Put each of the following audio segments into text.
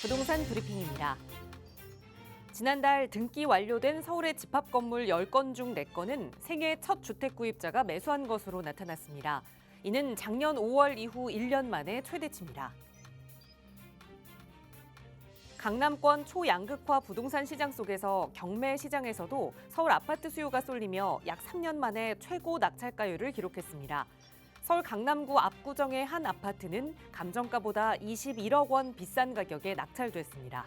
부동산 브리핑입니다. 지난달 등기 완료된 서울의 집합 건물 10건 중 4건은 생애 첫 주택 구입자가 매수한 것으로 나타났습니다. 이는 작년 5월 이후 1년 만에 최대치입니다. 강남권 초양극화 부동산 시장 속에서 경매 시장에서도 서울 아파트 수요가 쏠리며 약 3년 만에 최고 낙찰가율을 기록했습니다. 서울 강남구 압구정의 한 아파트는 감정가보다 21억 원 비싼 가격에 낙찰됐습니다.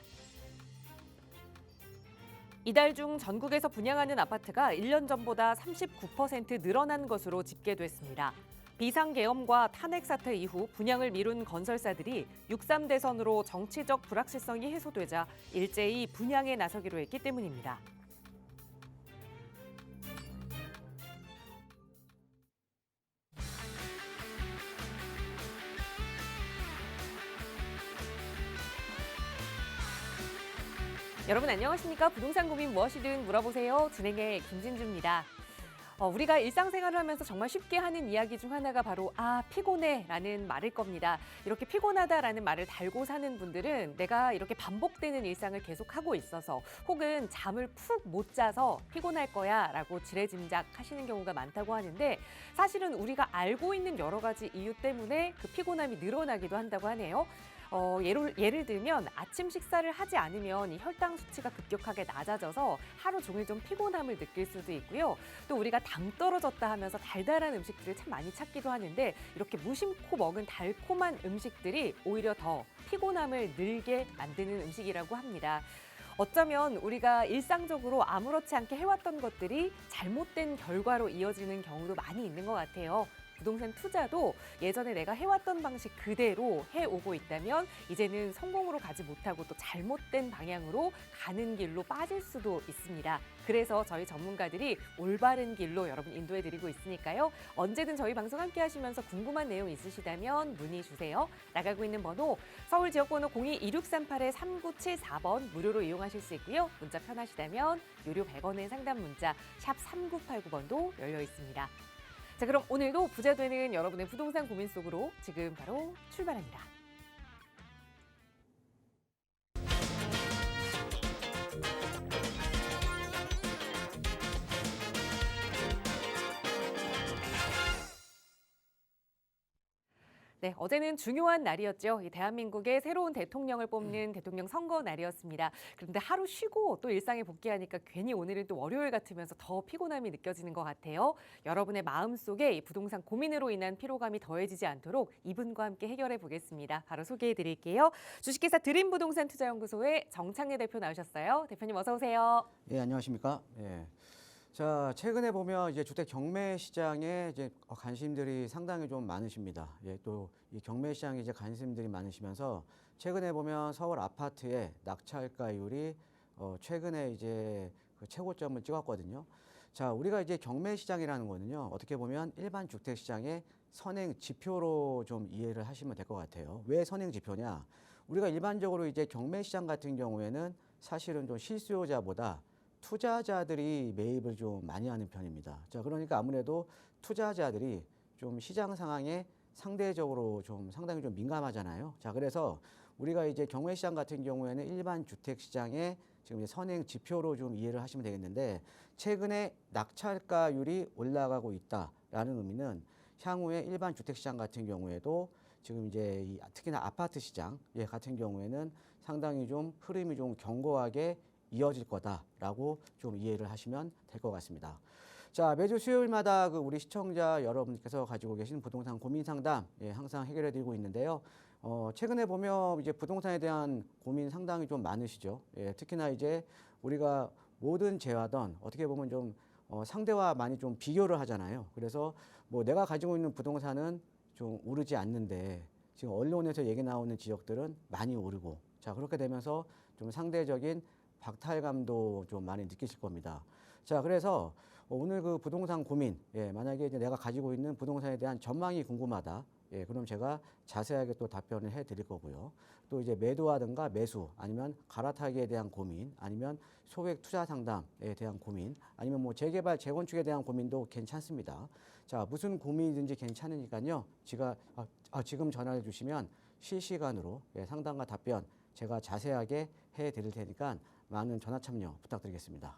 이달 중 전국에서 분양하는 아파트가 1년 전보다 39% 늘어난 것으로 집계됐습니다. 비상계엄과 탄핵 사태 이후 분양을 미룬 건설사들이 6.3 대선으로 정치적 불확실성이 해소되자 일제히 분양에 나서기로 했기 때문입니다. 여러분 안녕하십니까? 부동산 고민 무엇이든 물어보세요. 진행의 김진주입니다. 우리가 일상생활을 하면서 정말 쉽게 하는 이야기 중 하나가 바로 피곤해 라는 말일 겁니다. 이렇게 피곤하다라는 말을 달고 사는 분들은 내가 이렇게 반복되는 일상을 계속하고 있어서 혹은 잠을 푹 못 자서 피곤할 거야 라고 지레짐작하시는 경우가 많다고 하는데 사실은 우리가 알고 있는 여러 가지 이유 때문에 그 피곤함이 늘어나기도 한다고 하네요. 예를 들면 아침 식사를 하지 않으면 이 혈당 수치가 급격하게 낮아져서 하루 종일 좀 피곤함을 느낄 수도 있고요. 또 우리가 당 떨어졌다 하면서 달달한 음식들을 참 많이 찾기도 하는데 이렇게 무심코 먹은 달콤한 음식들이 오히려 더 피곤함을 늘게 만드는 음식이라고 합니다. 어쩌면 우리가 일상적으로 아무렇지 않게 해왔던 것들이 잘못된 결과로 이어지는 경우도 많이 있는 것 같아요. 부동산 투자도 예전에 내가 해왔던 방식 그대로 해오고 있다면 이제는 성공으로 가지 못하고 또 잘못된 방향으로 가는 길로 빠질 수도 있습니다. 그래서 저희 전문가들이 올바른 길로 여러분 인도해드리고 있으니까요. 언제든 저희 방송 함께 하시면서 궁금한 내용 있으시다면 문의 주세요. 나가고 있는 번호 서울 지역번호 02-2638-3974번 무료로 이용하실 수 있고요. 문자 편하시다면 유료 100원의 상담 문자 샵 3989번도 열려 있습니다. 자, 그럼 오늘도 부자 되는 여러분의 부동산 고민 속으로 지금 바로 출발합니다. 네, 어제는 중요한 날이었죠. 이 대한민국의 새로운 대통령을 뽑는 대통령 선거 날이었습니다. 그런데 하루 쉬고 또 일상에 복귀하니까 괜히 오늘은 또 월요일 같으면서 더 피곤함이 느껴지는 것 같아요. 여러분의 마음속에 이 부동산 고민으로 인한 피로감이 더해지지 않도록 이분과 함께 해결해 보겠습니다. 바로 소개해 드릴게요. 주식회사 드림부동산투자연구소의 정창래 대표 나오셨어요. 대표님 어서 오세요. 예, 안녕하십니까? 예. 자, 최근에 보면 이제 주택 경매 시장에 이제 관심들이 상당히 좀 많으십니다. 예, 또 이 경매 시장에 이제 관심들이 많으시면서 최근에 보면 서울 아파트의 낙찰가율이 최근에 이제 그 최고점을 찍었거든요. 자, 우리가 이제 경매 시장이라는 거는요, 어떻게 보면 일반 주택 시장의 선행 지표로 좀 이해를 하시면 될 것 같아요. 왜 선행 지표냐? 우리가 일반적으로 이제 경매 시장 같은 경우에는 사실은 좀 실수요자보다 투자자들이 매입을 좀 많이 하는 편입니다. 자, 그러니까 아무래도 투자자들이 좀 시장 상황에 상대적으로 좀 상당히 좀 민감하잖아요. 자, 그래서 우리가 이제 경매 시장 같은 경우에는 일반 주택 시장의 지금 이제 선행 지표로 좀 이해를 하시면 되겠는데 최근에 낙찰가율이 올라가고 있다라는 의미는 향후에 일반 주택 시장 같은 경우에도 지금 이제 특히나 아파트 시장 같은 경우에는 상당히 좀 흐름이 좀 견고하게 이어질 거다라고 좀 이해를 하시면 될 것 같습니다. 자, 매주 수요일마다 그 우리 시청자 여러분께서 가지고 계신 부동산 고민 상담 항상 해결해 드리고 있는데요. 최근에 보면 이제 부동산에 대한 고민 상당히 좀 많으시죠. 특히나 이제 우리가 모든 재화던 어떻게 보면 좀 상대와 많이 좀 비교를 하잖아요. 그래서 뭐 내가 가지고 있는 부동산은 좀 오르지 않는데 지금 언론에서 얘기 나오는 지역들은 많이 오르고 자, 그렇게 되면서 좀 상대적인 박탈감도 좀 많이 느끼실 겁니다. 자, 그래서 오늘 그 부동산 고민, 만약에 이제 내가 가지고 있는 부동산에 대한 전망이 궁금하다. 그럼 제가 자세하게 또 답변을 해 드릴 거고요. 또 이제 매도하든가 매수, 아니면 갈아타기에 대한 고민, 아니면 소액 투자 상담에 대한 고민, 아니면 뭐 재개발, 재건축에 대한 고민도 괜찮습니다. 자, 무슨 고민이든지 괜찮으니까요. 지금 전화해 주시면 실시간으로 상담과 답변 제가 자세하게 해드릴 테니까 많은 전화 참여 부탁드리겠습니다.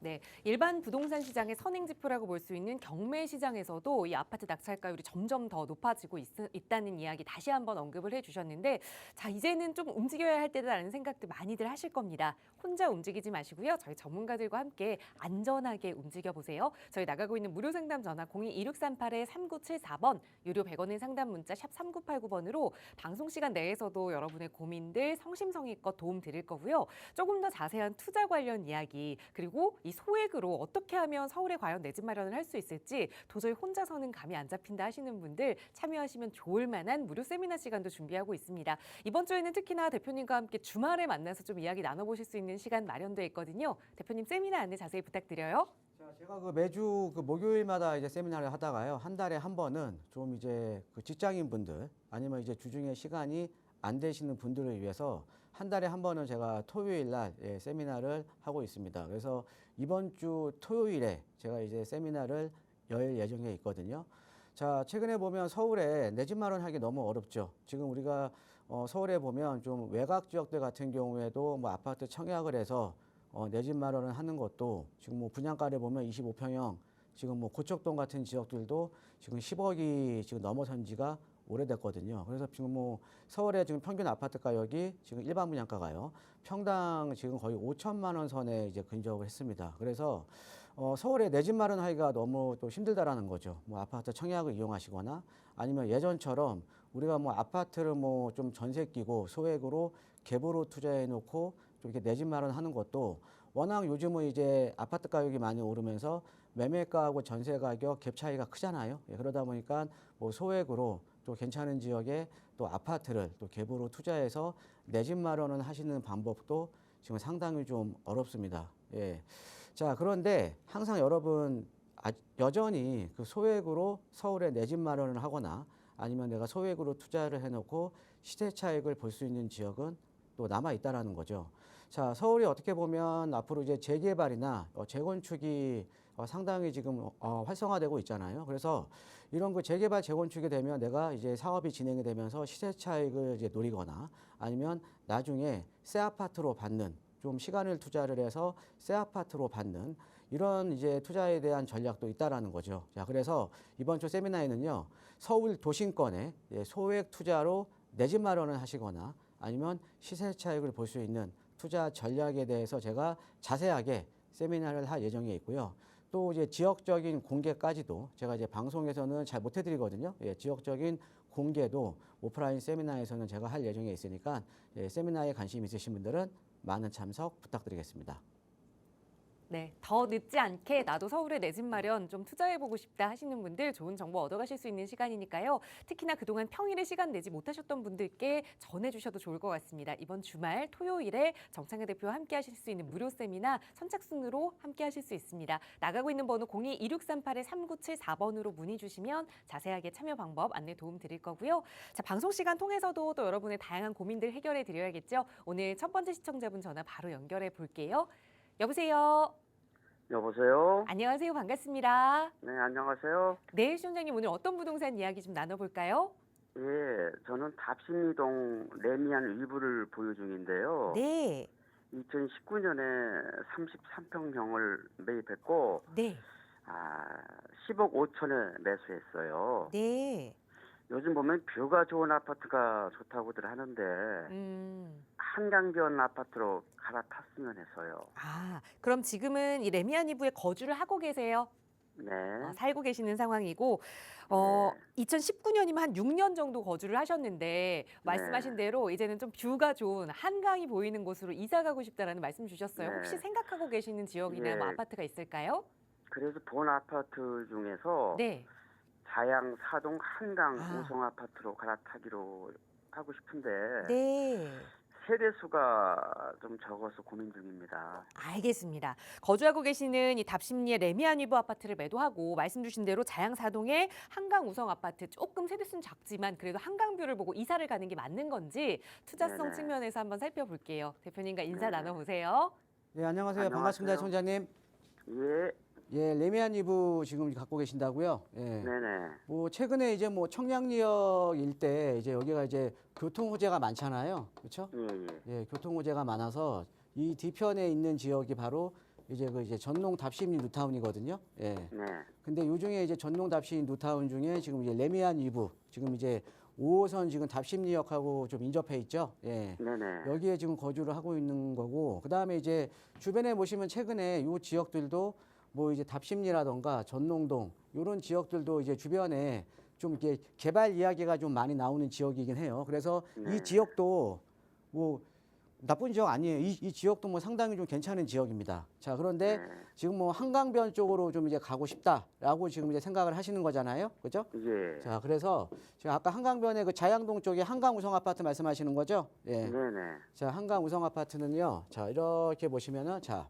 네, 일반 부동산 시장의 선행지표라고 볼 수 있는 경매 시장에서도 이 아파트 낙찰가율이 점점 더 높아지고 있다는 이야기 다시 한번 언급을 해주셨는데, 자, 이제는 좀 움직여야 할 때다라는 생각들 많이들 하실 겁니다. 혼자 움직이지 마시고요. 저희 전문가들과 함께 안전하게 움직여 보세요. 저희 나가고 있는 무료 상담 전화 02-2638-3974번, 유료 100원의 상담 문자 샵 3989번으로 방송 시간 내에서도 여러분의 고민들 성심성의껏 도움 드릴 거고요. 조금 더 자세한 투자 관련 이야기, 그리고 이 소액으로 어떻게 하면 서울에 과연 내 집 마련을 할 수 있을지 도저히 혼자서는 감이 안 잡힌다 하시는 분들 참여하시면 좋을 만한 무료 세미나 시간도 준비하고 있습니다. 이번 주에는 특히나 대표님과 함께 주말에 만나서 좀 이야기 나눠보실 수 있는 시간 마련돼 있거든요. 대표님 세미나 안내 자세히 부탁드려요. 자, 제가 매주 목요일마다 이제 세미나를 하다가요. 한 달에 한 번은 좀 이제 직장인 분들 아니면 이제 주중에 시간이 안 되시는 분들을 위해서 한 달에 한 번은 제가 토요일 날 세미나를 하고 있습니다. 그래서 이번 주 토요일에 제가 이제 세미나를 열 예정에 있거든요. 자, 최근에 보면 서울에 내 집 마련하기 너무 어렵죠. 지금 우리가 서울에 보면 좀 외곽 지역들 같은 경우에도 뭐 아파트 청약을 해서 내 집 마련을 하는 것도 지금 뭐 분양가를 보면 25평형 지금 뭐 고척동 같은 지역들도 지금 10억이 지금 넘어선 지가 오래됐거든요. 그래서 지금 뭐 서울의 지금 평균 아파트 가격이 지금 일반 분양가가요. 평당 지금 거의 5천만 원 선에 이제 근접을 했습니다. 그래서 서울에 내 집 마련하기가 너무 또 힘들다라는 거죠. 뭐 아파트 청약을 이용하시거나 아니면 예전처럼 우리가 뭐 아파트를 뭐 좀 전세 끼고 소액으로 갭으로 투자해 놓고 좀 이렇게 내 집 마련하는 것도 워낙 요즘은 이제 아파트 가격이 많이 오르면서 매매가하고 전세 가격 갭 차이가 크잖아요. 그러다 보니까 뭐 소액으로 또 괜찮은 지역에 또 아파트를 또 갭으로 투자해서 내 집 마련을 하시는 방법도 지금 상당히 좀 어렵습니다. 예. 자, 그런데 항상 여러분 여전히 그 소액으로 서울에 내 집 마련을 하거나 아니면 내가 소액으로 투자를 해놓고 시세 차익을 볼 수 있는 지역은 또 남아 있다라는 거죠. 자, 서울이 어떻게 보면 앞으로 이제 재개발이나 재건축이 상당히 지금 활성화되고 있잖아요. 그래서 이런 그 재개발 재건축이 되면 내가 이제 사업이 진행이 되면서 시세 차익을 이제 노리거나 아니면 나중에 새 아파트로 받는 좀 시간을 투자를 해서 새 아파트로 받는 이런 이제 투자에 대한 전략도 있다라는 거죠. 자, 그래서 이번 주 세미나에는요, 서울 도심권에 소액 투자로 내 집 마련을 하시거나 아니면 시세 차익을 볼 수 있는 투자 전략에 대해서 제가 자세하게 세미나를 할 예정에 있고요. 또 이제 지역적인 공개까지도 제가 이제 방송에서는 잘 못 해드리거든요. 지역적인 공개도 오프라인 세미나에서는 제가 할 예정에 있으니까 세미나에 관심 있으신 분들은 많은 참석 부탁드리겠습니다. 네, 더 늦지 않게 나도 서울에 내 집 마련 좀 투자해보고 싶다 하시는 분들 좋은 정보 얻어가실 수 있는 시간이니까요. 특히나 그동안 평일에 시간 내지 못하셨던 분들께 전해주셔도 좋을 것 같습니다. 이번 주말 토요일에 정창현 대표와 함께 하실 수 있는 무료 세미나 선착순으로 함께 하실 수 있습니다. 나가고 있는 번호 02-2638-3974번으로 문의 주시면 자세하게 참여 방법 안내 도움 드릴 거고요. 자, 방송 시간 통해서도 또 여러분의 다양한 고민들 해결해 드려야겠죠. 오늘 첫 번째 시청자분 전화 바로 연결해 볼게요. 여보세요. 여보세요? 안녕하세요. 반갑습니다. 네, 안녕하세요. 네, 시청자님 오늘 어떤 부동산 이야기 좀 나눠볼까요? 예, 저는 답심리동 레미안 일부를 보유 중인데요. 네. 2019년에 33평형을 매입했고, 네. 10억 5천에 매수했어요. 네. 요즘 보면 뷰가 좋은 아파트가 좋다고들 하는데, 한강변 아파트로 갈아탔으면 해서요. 그럼 지금은 이 레미안이브에 거주를 하고 계세요? 네. 살고 계시는 상황이고, 2019년이면 한 6년 정도 거주를 하셨는데, 말씀하신 대로 이제는 좀 뷰가 좋은 한강이 보이는 곳으로 이사 가고 싶다라는 말씀 주셨어요. 네. 혹시 생각하고 계시는 지역이나 뭐 예. 아파트가 있을까요? 그래서 본 아파트 중에서 네. 자양 사동 한강 아. 우성 아파트로 갈아타기로 하고 싶은데, 네. 세대수가 좀 적어서 고민 중입니다. 알겠습니다. 거주하고 계시는 이 답심리의 레미안위브 아파트를 매도하고 말씀 주신 대로 자양사동의 한강 우성 아파트 조금 세대수는 작지만 그래도 한강뷰를 보고 이사를 가는 게 맞는 건지 투자성 네네. 측면에서 한번 살펴볼게요. 대표님과 인사 네네. 나눠보세요. 네, 안녕하세요. 반갑습니다, 안녕하세요. 총장님. 예, 예, 레미안 이브 지금 갖고 계신다고요? 예. 네네. 뭐 최근에 이제 뭐 청량리역 일대 이제 여기가 이제 교통 호재가 많잖아요. 그렇죠? 예, 예. 예, 교통 호재가 많아서 이 뒤편에 있는 지역이 바로 이제 그 이제 전농 답심리 뉴타운이거든요. 예. 네. 근데 요 중에 이제 전농 답심 뉴타운 중에 지금 이제 레미안 이브 지금 이제 5호선 지금 답심리역하고 좀 인접해 있죠. 예. 네네. 여기에 지금 거주를 하고 있는 거고, 그 다음에 이제 주변에 보시면 최근에 요 지역들도 뭐 이제 답심리라던가 전농동 요런 지역들도 이제 주변에 좀 이렇게 개발 이야기가 좀 많이 나오는 지역이긴 해요. 그래서 네. 이 지역도 뭐 나쁜 지역 아니에요. 이 지역도 뭐 상당히 좀 괜찮은 지역입니다. 자, 그런데 네. 지금 뭐 한강변 쪽으로 좀 이제 가고 싶다라고 지금 이제 생각을 하시는 거잖아요. 그죠? 예. 자, 그래서 지금 아까 한강변에 그 자양동 쪽에 한강 우성 아파트 말씀하시는 거죠? 예. 네네. 자, 한강 우성 아파트는요. 자, 이렇게 보시면은 자,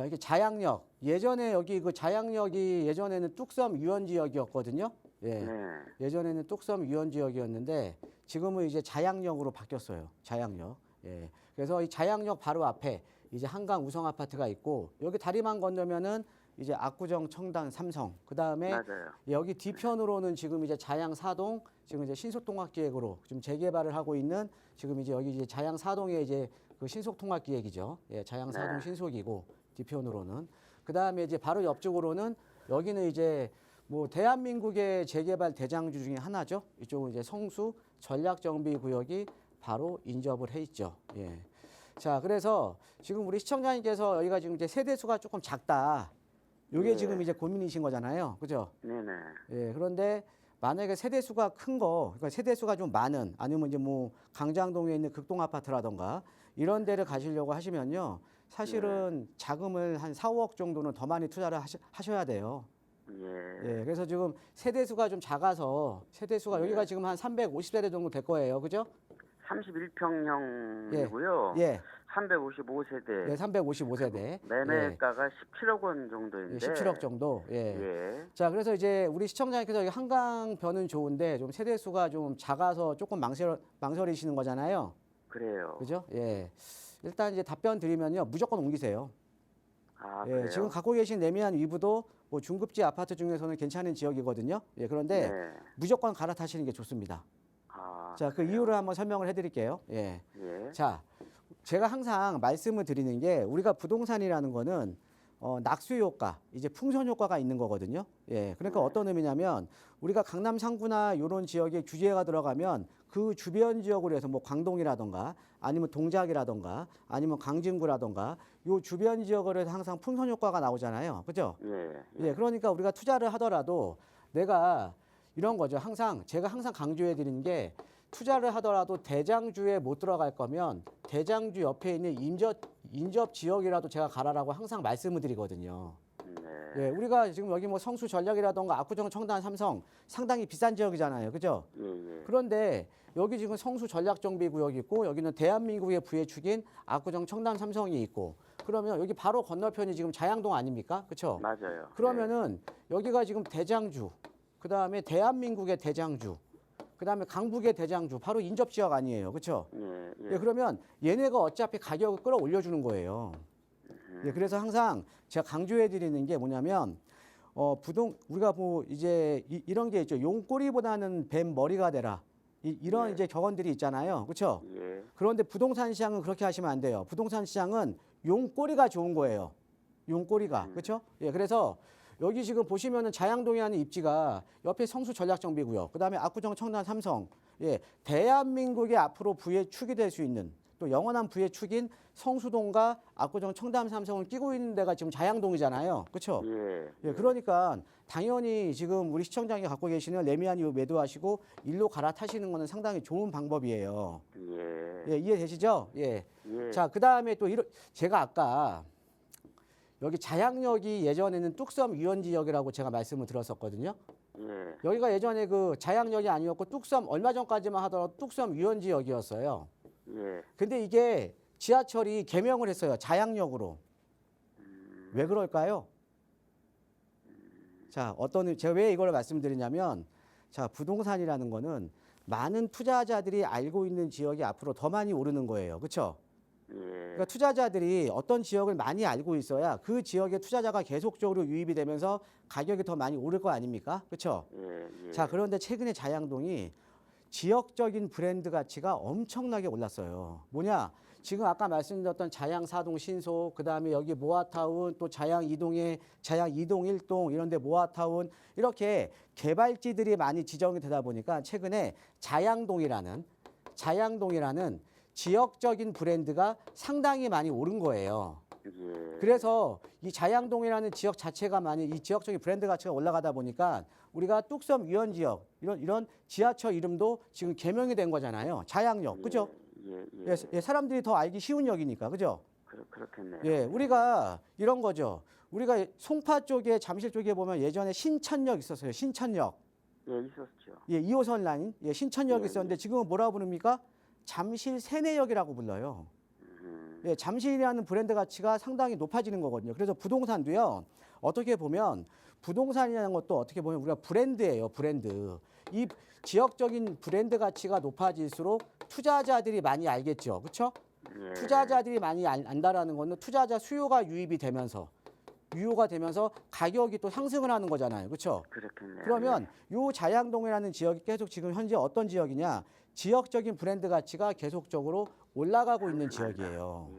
이게 자양역. 예전에 여기 그 자양역이 예전에는 뚝섬 유원지역이었거든요. 예. 네. 예전에는 뚝섬 유원지역이었는데 지금은 이제 자양역으로 바뀌었어요. 자양역. 예. 그래서 이 자양역 바로 앞에 이제 한강 우성 아파트가 있고 여기 다리만 건너면은 이제 압구정, 청담, 삼성. 그다음에 맞아요. 여기 뒤편으로는 지금 이제 자양 사동 지금 이제 신속통합기획으로 지금 재개발을 하고 있는 지금 이제 여기 이제 자양 사동에 이제 그 신속통합기획이죠. 예, 자양 사동 네. 신속이고 뒤편으로는 그다음에 이제 바로 옆쪽으로는 여기는 이제 뭐 대한민국의 재개발 대장주 중에 하나죠. 이쪽은 이제 성수 전략정비구역이 바로 인접을 해 있죠. 예. 자, 그래서 지금 우리 시청자님께서 여기가 지금 이제 세대수가 조금 작다. 요게 예. 지금 이제 고민이신 거잖아요. 그죠? 네네. 예. 그런데 만약에 세대수가 큰 거, 그러니까 세대수가 좀 많은 아니면 이제 뭐 강장동에 있는 극동 아파트라던가 이런 데를 가시려고 하시면요. 사실은 자금을 한 4, 5억 정도는 더 많이 투자를 하셔야 돼요. 예. 예, 그래서 지금 세대수가 좀 작아서 세대수가 여기가 지금 한 350세대 정도 될 거예요. 그죠? 31평형이고요. 예. 355세대. 예, 355세대. 매매가가 17억 원 정도인데. 예, 17억 정도. 예. 예. 자, 그래서 이제 우리 시청자님께서 여기 한강변은 좋은데 좀 세대수가 좀 작아서 조금 망설이시는 거잖아요. 그래요. 그죠? 예. 일단 이제 답변 드리면요. 무조건 옮기세요. 아, 예, 그래요? 지금 갖고 계신 레미안 위브도 뭐 중급지 아파트 중에서는 괜찮은 지역이거든요. 예, 그런데 네. 무조건 갈아타시는 게 좋습니다. 아, 자, 그 그래요? 이유를 한번 설명을 해드릴게요. 예. 예. 자, 제가 항상 말씀을 드리는 게 우리가 부동산이라는 거는 낙수 효과, 이제 풍선 효과가 있는 거거든요. 예. 그러니까 어떤 의미냐면 우리가 강남 상구나 이런 지역에 규제가 들어가면 그 주변 지역으로 해서 뭐 광동이라던가 아니면 동작이라던가 아니면 강진구라던가 요 주변 지역으로 해서 항상 풍선 효과가 나오잖아요. 그죠? 예. 예. 그러니까 우리가 투자를 하더라도 내가 이런 거죠. 제가 항상 강조해 드리는 게 투자를 하더라도 대장주에 못 들어갈 거면 대장주 옆에 있는 인접 지역이라도 제가 가라라고 항상 말씀을 드리거든요. 네. 예, 우리가 지금 여기 뭐 성수 전략이라던가 압구정, 청담, 삼성 상당히 비싼 지역이잖아요. 그죠? 예, 예. 그런데 여기 지금 성수 전략정비구역이 있고 여기는 대한민국의 부의 축인 압구정, 청담, 삼성이 있고 그러면 여기 바로 건너편이 지금 자양동 아닙니까? 그렇죠? 맞아요. 그러면은 여기가 지금 대장주, 그다음에 대한민국의 대장주, 그다음에 강북의 대장주, 바로 인접 지역 아니에요, 그렇죠? 예, 예. 예, 그러면 얘네가 어차피 가격을 끌어올려 주는 거예요. 예, 그래서 항상 제가 강조해 드리는 게 뭐냐면 우리가 뭐 이제 이런 게 있죠. 용꼬리보다는 뱀 머리가 되라. 이런 예. 이제 격언들이 있잖아요, 그렇죠? 예. 그런데 부동산 시장은 그렇게 하시면 안 돼요. 부동산 시장은 용꼬리가 좋은 거예요. 용꼬리가. 그렇죠? 예, 그래서 여기 지금 보시면은 자양동에 하는 입지가 옆에 성수 전략정비구역, 그다음에 압구정, 청담, 삼성. 예, 대한민국의 앞으로 부의 축이 될 수 있는 또 영원한 부의 축인 성수동과 압구정, 청담, 삼성을 끼고 있는 데가 지금 자양동이잖아요. 그렇죠? 예. 예, 그러니까 당연히 지금 우리 시청자님이 갖고 계시는 레미안 이후 매도하시고 일로 갈아타시는 거는 상당히 좋은 방법이에요. 예. 예, 이해되시죠? 예. 예. 자, 그다음에 또 제가 아까 여기 자양역이 예전에는 뚝섬 유원지역이라고 제가 말씀을 드렸었거든요. 예. 여기가 예전에 그 자양역이 아니었고 뚝섬 얼마 전까지만 하더라도 뚝섬 유원지역이었어요. 예. 근데 이게 지하철이 개명을 했어요. 자양역으로. 왜 그럴까요? 자, 제가 왜 이걸 말씀드리냐면 자, 부동산이라는 거는 많은 투자자들이 알고 있는 지역이 앞으로 더 많이 오르는 거예요. 그렇죠? 그러니까 투자자들이 어떤 지역을 많이 알고 있어야 그 지역의 투자자가 계속적으로 유입이 되면서 가격이 더 많이 오를 거 아닙니까? 그렇죠? 자, 그런데 최근에 자양동이 지역적인 브랜드 가치가 엄청나게 올랐어요. 뭐냐? 지금 아까 말씀드렸던 자양 4동 신소, 그다음에 여기 모아타운, 또 자양 2동에 자양 2동 1동 이런 데 모아타운 이렇게 개발지들이 많이 지정이 되다 보니까 최근에 자양동이라는 지역적인 브랜드가 상당히 많이 오른 거예요. 그래서 이 자양동이라는 지역 자체가 많이 이 지역적인 브랜드 가치가 올라가다 보니까 우리가 뚝섬 유원 지역 이런 지하철 이름도 지금 개명이 된 거잖아요. 자양역, 그죠? 예, 사람들이 더 알기 쉬운 역이니까, 그죠? 그렇겠네요. 예, 우리가 이런 거죠. 우리가 송파 쪽에 잠실 쪽에 보면 예전에 신천역 있었어요. 신천역. 예, 있었죠. 예, 2호선 라인. 예, 신천역이 예, 있었는데 지금은 뭐라고 부릅니까? 잠실 세내역이라고 불러요. 예, 잠실이라는 브랜드 가치가 상당히 높아지는 거거든요. 그래서 부동산도요. 어떻게 보면 부동산이라는 것도 어떻게 보면 우리가 브랜드예요. 브랜드. 이 지역적인 브랜드 가치가 높아질수록 투자자들이 많이 알겠죠. 그렇죠? 투자자들이 많이 안다라는 거는 투자자 수요가 유입이 되면서 가격이 또 상승을 하는 거잖아요. 그렇죠? 그렇겠네요. 그러면 요 자양동이라는 지역이 계속 지금 현재 어떤 지역이냐? 지역적인 브랜드 가치가 계속적으로 올라가고 있는 지역이에요.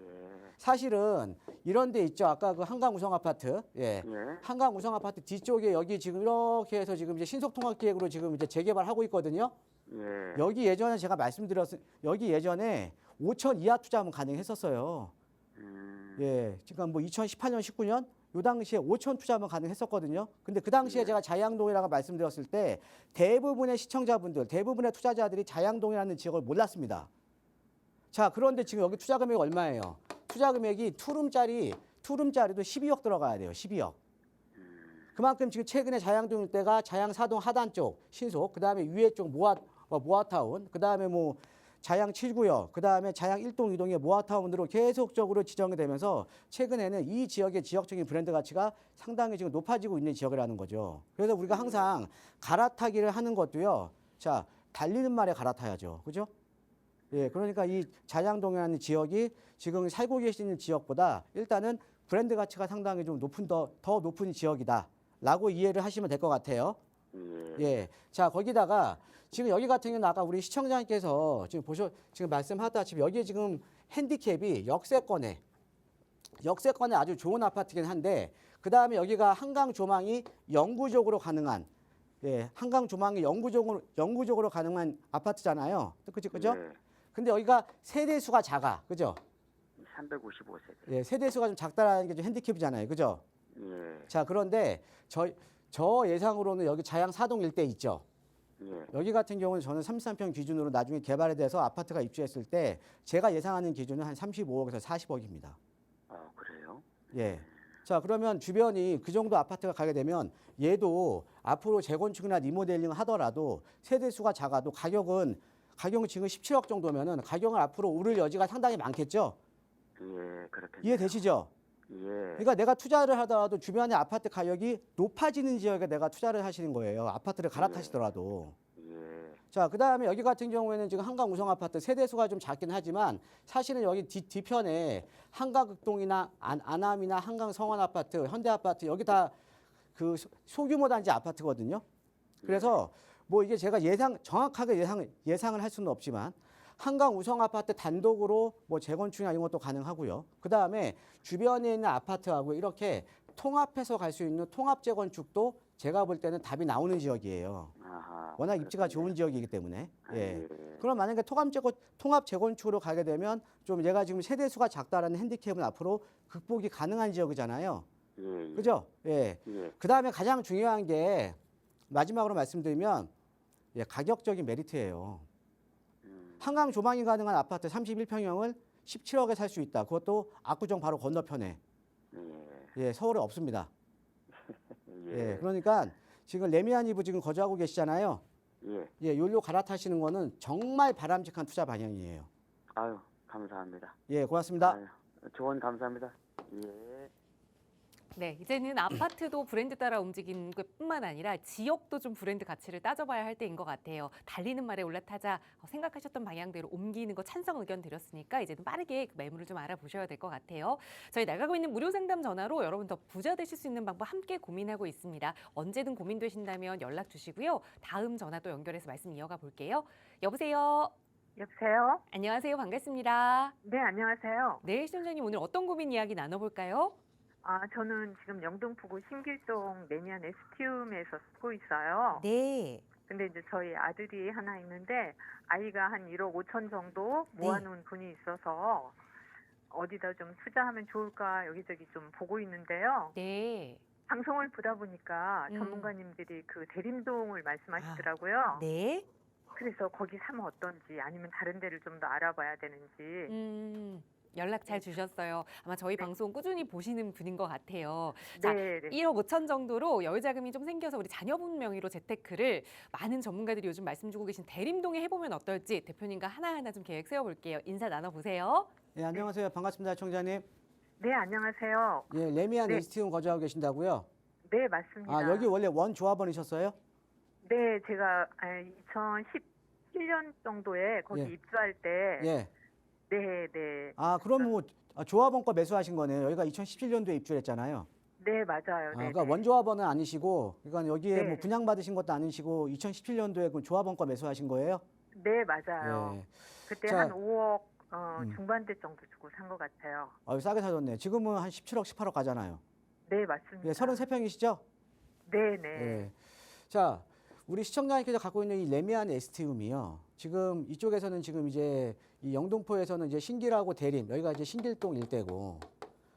사실은 이런 데 있죠. 아까 그 한강 우성 아파트. 예. 한강 우성 아파트 뒤쪽에 여기 지금 이렇게 해서 지금 이제 신속통합기획으로 지금 이제 재개발하고 있거든요. 여기 예전에 제가 여기 예전에 5천 이하 투자하면 가능했었어요. 예. 지금 뭐 2018년, 19년 요 당시에 5천 투자하면 가능했었거든요. 근데 그 당시에 제가 자양동이라고 말씀드렸을 때 대부분의 시청자분들, 대부분의 투자자들이 자양동이라는 지역을 몰랐습니다. 자, 그런데 지금 여기 투자 금액이 얼마예요? 투자 금액이 투룸짜리도 12억 들어가야 돼요. 12억. 그만큼 지금 최근에 자양동 일대가 자양 4동 하단 쪽 신속, 그다음에 위에 쪽 모아타운, 그다음에 뭐 자양 7구역, 그다음에 자양 1동 2동의 모아타운으로 계속적으로 지정이 되면서 최근에는 이 지역의 지역적인 브랜드 가치가 상당히 지금 높아지고 있는 지역이라는 거죠. 그래서 우리가 항상 갈아타기를 하는 것도요. 자, 달리는 말에 갈아타야죠. 그죠? 예, 그러니까 이 자양동이라는 지역이 지금 살고 계시는 지역보다 일단은 브랜드 가치가 상당히 좀 더 높은 지역이다라고 이해를 하시면 될 것 같아요. 예, 자 거기다가 지금 여기 같은 경우는 아까 우리 시청자님께서 지금 말씀하다시피 여기에 지금 핸디캡이 역세권에 아주 좋은 아파트긴 한데 그 다음에 여기가 한강 조망이 영구적으로 가능한 한강 조망이 영구적으로 가능한 아파트잖아요. 그죠? 근데 여기가 세대수가 작아. 그죠? 355세대. 예, 세대수가 좀 작다라는 게 좀 핸디캡이잖아요. 그죠? 자, 그런데 저 예상으로는 여기 자양 4동 일대 있죠. 여기 같은 경우는 저는 33평 기준으로 나중에 개발이 돼서 아파트가 입주했을 때 제가 예상하는 기준은 한 35억에서 40억입니다. 아, 그래요? 예. 자, 그러면 주변이 그 정도 아파트가 가게 되면 얘도 앞으로 재건축이나 리모델링 하더라도 세대수가 작아도 가격은 지금 17억 정도면은 가격은 앞으로 오를 여지가 상당히 많겠죠? 예, 그렇겠네요. 이해되시죠? 예. 그러니까 내가 투자를 하더라도 주변의 아파트 가격이 높아지는 지역에 내가 투자를 하시는 거예요. 아파트를 갈아타시더라도. 자, 그 다음에 여기 같은 경우에는 지금 한강 우성 아파트 세대수가 좀 작긴 하지만 사실은 여기 뒤편에 한강극동이나 안암이나 한강 성원 아파트, 현대 아파트 여기 다 그 소규모 단지 아파트거든요. 그래서 뭐 이게 제가 정확하게 예상을 할 수는 없지만 한강 우성 아파트 단독으로 뭐 재건축이나 이런 것도 가능하고요. 그 다음에 주변에 있는 아파트하고 이렇게 통합해서 갈 수 있는 통합 재건축도 제가 볼 때는 답이 나오는 지역이에요. 아하, 워낙 입지가 좋은 지역이기 때문에. 예. 예. 그럼 만약에 통합 재건축으로 가게 되면 좀 얘가 지금 세대수가 작다라는 핸디캡은 앞으로 극복이 가능한 지역이잖아요. 예. 그죠? 예. 예. 그 다음에 가장 중요한 게 마지막으로 말씀드리면 가격적인 메리트예요. 한강 조망이 가능한 아파트 31평형을 17억에 살 수 있다. 그것도 압구정 바로 건너편에. 예, 서울에 없습니다. 예, 그러니까 지금 레미안이브 지금 거주하고 계시잖아요. 예, 요로 갈아타시는 거는 정말 바람직한 투자 방향이에요. 아유, 감사합니다. 예, 고맙습니다. 아유, 조언 감사합니다. 예. 네, 이제는 아파트도 브랜드 따라 움직이는 것뿐만 아니라 지역도 좀 브랜드 가치를 따져봐야 할 때인 것 같아요. 달리는 말에 올라타자 생각하셨던 방향대로 옮기는 거 찬성 의견 드렸으니까 이제는 빠르게 그 매물을 좀 알아보셔야 될 것 같아요. 저희 나가고 있는 무료 상담 전화로 여러분 더 부자 되실 수 있는 방법 함께 고민하고 있습니다. 언제든 고민되신다면 연락 주시고요. 다음 전화 또 연결해서 말씀 이어가 볼게요. 여보세요. 여보세요? 안녕하세요. 반갑습니다. 네, 안녕하세요. 네, 시청자님 오늘 어떤 고민 이야기 나눠볼까요? 저는 지금 영등포구 신길동 레미안 에스티움에서 쓰고 있어요. 네. 근데 이제 저희 아들이 하나 있는데 아이가 한 1억 5천 정도 모아놓은 돈이 있어서 어디다 좀 투자하면 좋을까 여기저기 좀 보고 있는데요. 네. 방송을 보다 보니까 음. 전문가님들이 그 대림동을 말씀하시더라고요. 네. 그래서 거기 사면 어떤지 아니면 다른 데를 좀 더 알아봐야 되는지. 연락 잘 주셨어요. 아마 저희 방송 꾸준히 보시는 분인 것 같아요. 자, 네, 네. 1억 5천 정도로 여유 자금이 좀 생겨서 우리 자녀분 명의로 재테크를 많은 전문가들이 요즘 말씀 주고 계신 대림동에 해보면 어떨지 대표님과 하나하나 좀 계획 세워볼게요. 인사 나눠보세요. 예, 안녕하세요. 반갑습니다, 청자님. 네, 안녕하세요. 예, 레미안 네. 에스티움 거주하고 계신다고요? 네, 맞습니다. 아, 여기 원래 원 조합원이셨어요? 네, 제가 2017년 정도에 거기 예. 입주할 때 예. 네. 아, 그럼 뭐 조합원 거 매수하신 거네요. 여기가 2017년도에 입주했잖아요. 네, 맞아요. 아, 네. 그러니까 원조합원은 아니시고, 그러니까 여기에 네. 뭐 분양 받으신 것도 아니시고 2017년도에 그 조합원 거 매수하신 거예요? 네, 맞아요. 예. 그때 자, 한 5억 음. 중반대 정도 주고 산 것 같아요. 싸게 사셨네. 지금은 한 17억, 18억 가잖아요. 네, 맞습니다. 예, 33평이시죠? 네. 예. 자, 우리 시청자님께서 갖고 있는 이 레미안 에스티움이요. 지금 이쪽에서는 지금 이제 이 영등포에서는 이제 신길하고 대림, 여기가 이제 신길동 일대고,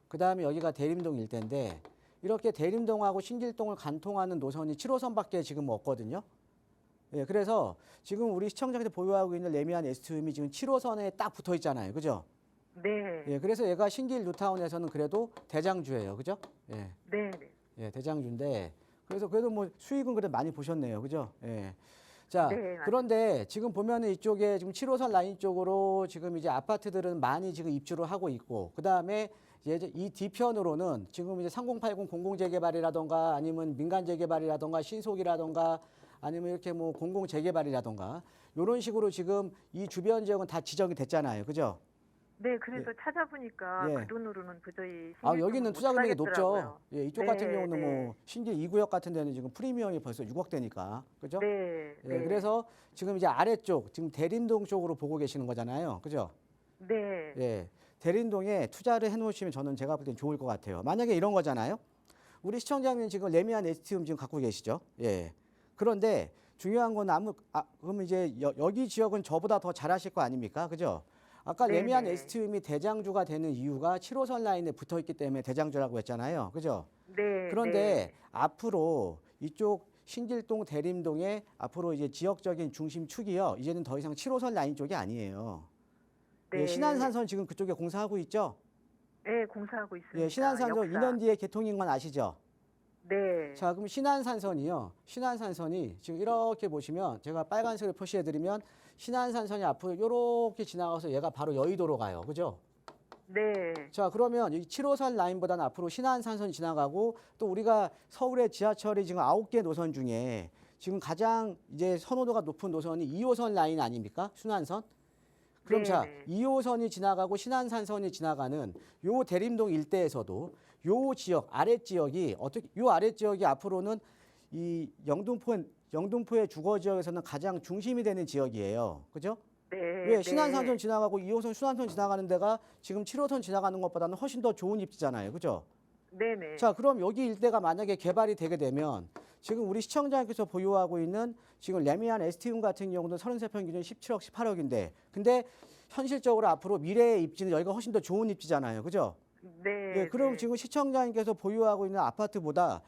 그 다음에 여기가 대림동 일대인데, 이렇게 대림동하고 신길동을 간통하는 노선이 7호선밖에 지금 없거든요. 예, 그래서 지금 우리 시청자께서 보유하고 있는 레미안 에스티움이 지금 7호선에 딱 붙어 있잖아요. 그죠? 네. 예, 그래서 얘가 신길 뉴타운에서는 그래도 대장주예요. 그죠? 예. 네. 예, 대장주인데 그래서 그래도 뭐 수익은 그래도 많이 보셨네요. 그죠? 예. 자, 네, 맞습니다. 그런데 지금 보면은 이쪽에 지금 7호선 라인 쪽으로 지금 이제 아파트들은 많이 지금 입주를 하고 있고, 그 다음에 이제 이 뒤편으로는 지금 이제 3080 공공재개발이라던가 아니면 민간재개발이라던가 신속이라던가 아니면 이렇게 뭐 공공재개발이라던가 이런 식으로 지금 이 주변 지역은 다 지정이 됐잖아요. 그죠? 네, 그래서 찾아보니까 예. 그 돈으로는 도저히 아, 신길동은 여기는 못 투자 금액이 사겠더라고요. 높죠. 예, 이쪽 네, 같은 경우는 네. 뭐 신길 2구역 같은 데는 지금 프리미엄이 벌써 6억 대니까. 그죠? 네. 예, 그래서 지금 이제 아래쪽, 지금 대림동 쪽으로 보고 계시는 거잖아요. 그죠? 네. 예. 대림동에 투자를 해 놓으시면 저는 제가 볼 땐 좋을 것 같아요. 만약에 이런 거잖아요. 우리 시청자님 지금 레미안 에스티움 지금 갖고 계시죠? 예. 그런데 중요한 건 그러면 이제 여기 지역은 저보다 더 잘하실 거 아닙니까? 그죠? 아까 네네. 레미안 에스티움이 대장주가 되는 이유가 7호선 라인에 붙어 있기 때문에 대장주라고 했잖아요. 그죠? 네. 그런데 앞으로 이쪽 신길동 대림동의 앞으로 이제 지역적인 중심축이요. 이제는 더 이상 7호선 라인 쪽이 아니에요. 네. 예, 신안산선 지금 그쪽에 공사하고 있죠? 네, 공사하고 있습니다. 예, 신안산선 역사. 2년 뒤에 개통인 건 아시죠? 네. 자, 그럼 신안산선이요. 신안산선이 지금 이렇게 보시면 제가 빨간색으로 표시해 드리면 신안산선이 앞으로 이렇게 지나가서 얘가 바로 여의도로 가요. 그죠? 네. 자, 그러면 이 7호선 라인보다는 앞으로 신안산선이 지나가고 또 우리가 서울의 지하철이 지금 9개 노선 중에 지금 가장 이제 선호도가 높은 노선이 2호선 라인 아닙니까? 순환선? 그럼 네, 자, 네. 2호선이 지나가고 신안산선이 지나가는 요 대림동 일대에서도 요 지역, 아랫 지역이 요 아랫 지역이 앞으로는 이 영등포의 주거 지역에서는 가장 중심이 되는 지역이에요. 그죠? 네. 왜 신안산선 지나가고 2호선 순환선 지나가는 데가 지금 7호선 지나가는 것보다는 훨씬 더 좋은 입지잖아요. 그죠? 네. 네. 자, 그럼 여기 일대가 만약에 개발이 되게 되면 지금 우리 시청자께서 보유하고 있는 지금 레미안 에스티움 같은 경우는 33평 기준 17억, 18억인데 근데 현실적으로 앞으로 미래의 입지는 여기가 훨씬 더 좋은 입지잖아요. 그죠? 네. 예, 그럼 네. 지금 시청자님께서 보유하고 있는 아파트보다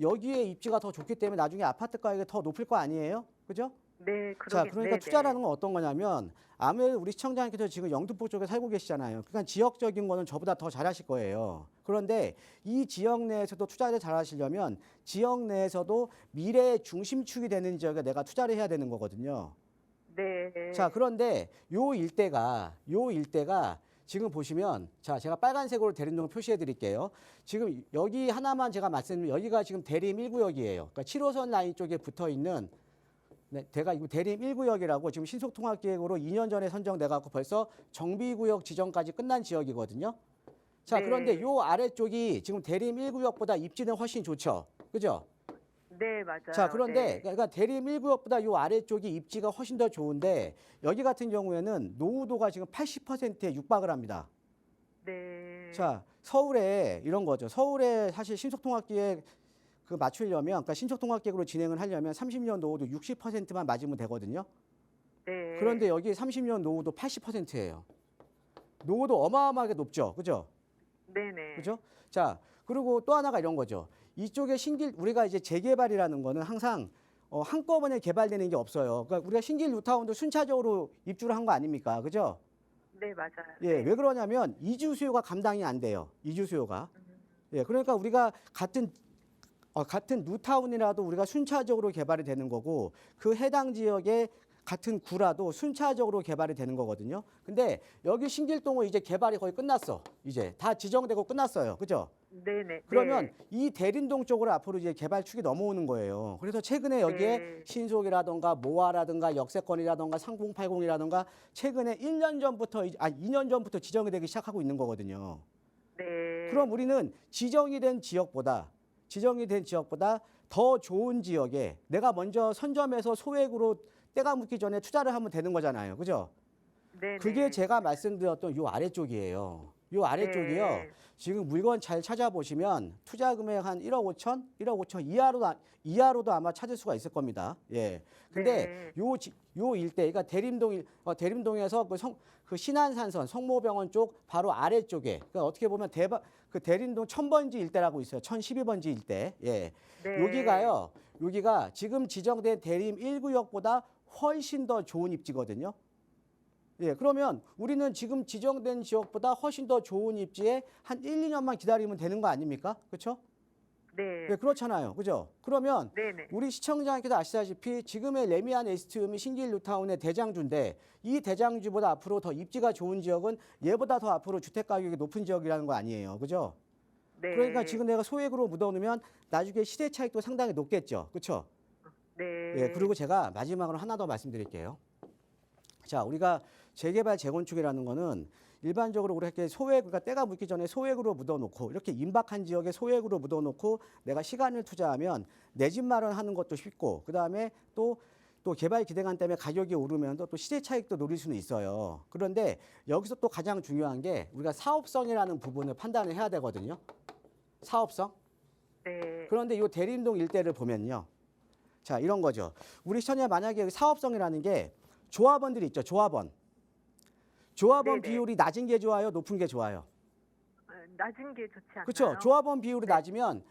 여기에 입지가 더 좋기 때문에 나중에 아파트 가격이 더 높을 거 아니에요? 그죠? 네. 자, 그러게. 그러니까 네, 투자라는 건 어떤 거냐면 아무래도 우리 시청자님께서 지금 영등포 쪽에 살고 계시잖아요. 그러니까 지역적인 거는 저보다 더 잘하실 거예요. 그런데 이 지역 내에서도 투자를 잘하시려면 지역 내에서도 미래의 중심축이 되는 지역에 내가 투자를 해야 되는 거거든요. 네. 자, 그런데 요 일대가 지금 보시면 자, 제가 빨간색으로 대림동을 표시해 드릴게요. 지금 여기 하나만 제가 말씀드리면 여기가 지금 대림 1구역이에요. 그러니까 7호선 라인 쪽에 붙어 있는 네, 제가 이거 대림 1구역이라고 지금 신속통합기획으로 2년 전에 선정돼 갖고 벌써 정비구역 지정까지 끝난 지역이거든요. 자, 네. 그런데 요 아래쪽이 지금 대림 1구역보다 입지는 훨씬 좋죠. 그죠? 네, 맞아요. 자, 그런데 네. 그러니까 대림 1구역보다 요 아래쪽이 입지가 훨씬 더 좋은데 여기 같은 경우에는 노후도가 지금 80%에 육박을 합니다. 네. 자, 서울에 이런 거죠. 서울에 사실 신속통합기획 그 맞추려면, 그러니까 신속통합기획으로 진행을 하려면 30년 노후도 60%만 맞으면 되거든요. 네. 그런데 여기 30년 노후도 80%예요. 노후도 어마어마하게 높죠. 그죠? 네네. 그죠? 자, 그리고 또 하나가 이런 거죠. 이쪽에 우리가 이제 재개발이라는 거는 항상 한꺼번에 개발되는 게 없어요. 그러니까 우리가 신길 뉴타운도 순차적으로 입주를 한 거 아닙니까? 그죠? 네, 맞아요. 예, 네. 왜 그러냐면 이주 수요가 감당이 안 돼요. 이주 수요가. 예, 그러니까 우리가 같은 뉴타운이라도 우리가 순차적으로 개발이 되는 거고 그 해당 지역의 같은 구라도 순차적으로 개발이 되는 거거든요. 근데 여기 신길동은 이제 개발이 거의 끝났어. 이제 다 지정되고 끝났어요. 그죠? 네네. 그러면 네. 이 대림동 쪽으로 앞으로 이제 개발축이 넘어오는 거예요. 그래서 최근에 여기에 네. 신속이라던가 모아라든가 역세권이라던가 상공팔공이라던가 최근에 1년 전부터 2년 전부터 지정이 되기 시작하고 있는 거거든요. 네. 그럼 우리는 지정이 된 지역보다 더 좋은 지역에 내가 먼저 선점해서 소액으로 때가 묻기 전에 투자를 하면 되는 거잖아요. 그죠? 네네. 그게 제가 말씀드렸던 요 아래쪽이에요. 요 아래쪽이요. 네. 지금 물건 잘 찾아보시면 투자 금액 한 1억 5천, 1억 5천 이하로도 아마 찾을 수가 있을 겁니다. 예. 근데 네. 요 일대, 그러니까 대림동에서 그 신안산선 성모병원 쪽 바로 아래쪽에, 그러니까 어떻게 보면 그 대림동 1000번지 일대라고 있어요. 1012번지 일대. 예. 네. 여기가 지금 지정된 대림 1구역보다 훨씬 더 좋은 입지거든요. 예, 그러면 우리는 지금 지정된 지역보다 훨씬 더 좋은 입지에 한 1, 2년만 기다리면 되는 거 아닙니까? 그렇죠? 네. 예, 그렇잖아요. 그죠? 그러면 네네. 우리 시청자님께서 아시다시피 지금의 레미안 에스티움이 신길 뉴타운의 대장주인데 이 대장주보다 앞으로 더 입지가 좋은 지역은 얘보다 더 앞으로 주택 가격이 높은 지역이라는 거 아니에요. 그죠? 네. 그러니까 지금 내가 소액으로 묻어놓으면 나중에 시대 차익도 상당히 높겠죠. 그렇죠? 네. 예, 그리고 제가 마지막으로 하나 더 말씀드릴게요. 자, 우리가 재개발 재건축이라는 거는 일반적으로 우리가 이렇게 그러니까 때가 묻기 전에 소액으로 묻어놓고 이렇게 임박한 지역에 소액으로 묻어놓고 내가 시간을 투자하면 내 집 마련하는 것도 쉽고 그 다음에 또 개발 기대감 때문에 가격이 오르면 또 시세 차익도 노릴 수는 있어요. 그런데 여기서 또 가장 중요한 게 우리가 사업성이라는 부분을 판단을 해야 되거든요. 사업성. 네. 그런데 이 대림동 일대를 보면요. 자, 이런 거죠. 우리 시청자 만약에 사업성이라는 게 조합원들이 있죠. 조합원 네네. 비율이 낮은 게 좋아요, 높은 게 좋아요. 낮은 게 좋지 않나요? 그렇죠. 조합원 비율이 네. 낮으면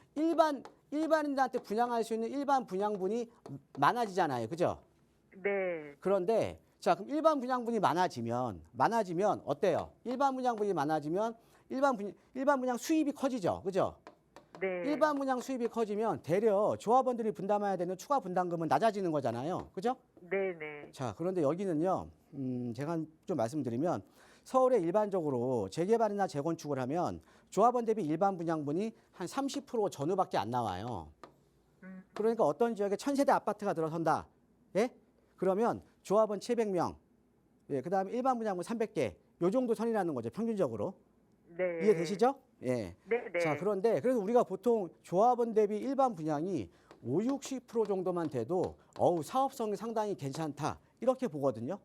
일반인들한테 분양할 수 있는 일반 분양분이 많아지잖아요. 그죠? 네. 그런데 자, 그럼 일반 분양분이 많아지면 어때요? 일반 분양분이 많아지면 일반 분양 수입이 커지죠. 그죠? 네. 일반 분양 수입이 커지면 대려 조합원들이 분담해야 되는 추가 분담금은 낮아지는 거잖아요. 그죠? 네네. 자, 그런데 여기는요. 제가 좀 말씀드리면 서울에 일반적으로 재개발이나 재건축을 하면 조합원 대비 일반 분양분이 한 30% 전후밖에 안 나와요. 그러니까 어떤 지역에 1000세대 아파트가 들어선다. 예? 그러면 조합원 700명, 예, 그다음에 일반 분양분 300개. 요 정도 선이라는 거죠. 평균적으로. 네. 이해되시죠? 예. 네네. 자, 그런데 그래서 우리가 보통 조합원 대비 일반 분양이 50-60% 정도만 돼도 사업성이 상당히 괜찮다. 이렇게 보거든요.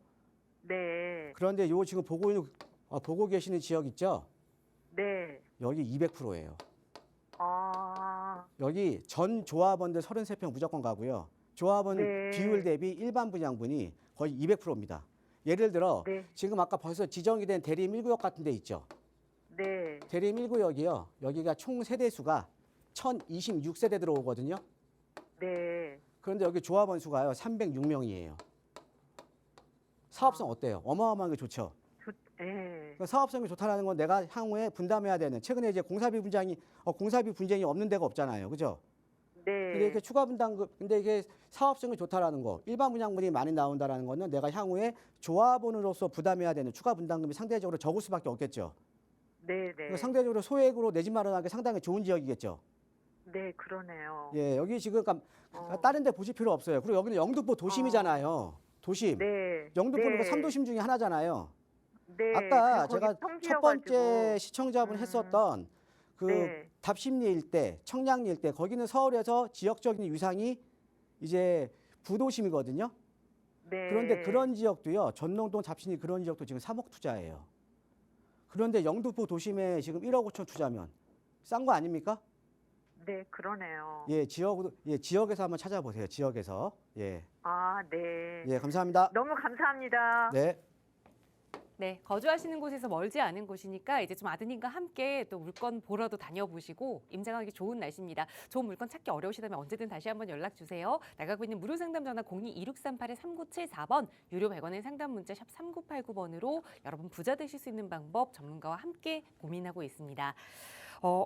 네. 그런데 요 지금 보고 계시는 지역 있죠? 네. 여기 200%예요. 아. 여기 전 조합원들 33평 무조건 가고요. 조합원 네. 비율 대비 일반 분양분이 거의 200%입니다. 예를 들어 네. 지금 아까 벌써 지정이 된 대림 1구역 같은 데 있죠. 네. 대림 1구역이요. 여기가 총 세대 수가 1026세대 들어오거든요. 네. 그런데 여기 조합원 수가요. 306명이에요. 사업성 어때요? 어마어마하게 좋죠. 예. 그러니까 사업성이 좋다라는 건 내가 향후에 분담해야 되는 최근에 이제 공사비 분쟁이 없는 데가 없잖아요. 그죠? 네. 근데 이렇게 추가 분담금, 근데 이게 사업성이 좋다라는 거, 일반 분양분이 많이 나온다라는 거는 내가 향후에 조합원으로서 부담해야 되는 추가 분담금이 상대적으로 적을 수밖에 없겠죠. 네, 네. 그러니까 상대적으로 소액으로 내 집 마련하기 상당히 좋은 지역이겠죠. 네, 그러네요. 예, 여기 지금 어. 다른 데 보실 필요 없어요. 그리고 여기는 영등포 도심이잖아요. 도심. 네. 영등포는 네. 그 3도심 중에 하나잖아요. 네. 아까 그리고 제가 거기 첫 평지여가지고. 번째 시청자분 했었던 그 네. 답심리 일대, 청량리 일대, 거기는 서울에서 지역적인 위상이 이제 부도심이거든요. 네. 그런데 그런 지역도요, 전농동 답심리 그런 지역도 지금 3억 투자예요. 그런데 영등포 도심에 지금 1억 5천 투자면 싼 거 아닙니까? 네, 그러네요. 예, 지역에서 한번 찾아보세요. 지역에서. 예, 아, 네. 예, 감사합니다. 너무 감사합니다. 네. 네, 거주하시는 곳에서 멀지 않은 곳이니까 이제 좀 아드님과 함께 또 물건 보러도 다녀보시고 임장하기 좋은 날씨입니다. 좋은 물건 찾기 어려우시다면 언제든 다시 한번 연락 주세요. 나가고 있는 무료 상담 전화 02-2638-3974번, 유료 100원의 상담 문자 샵 3989번으로 여러분 부자 되실 수 있는 방법 전문가와 함께 고민하고 있습니다.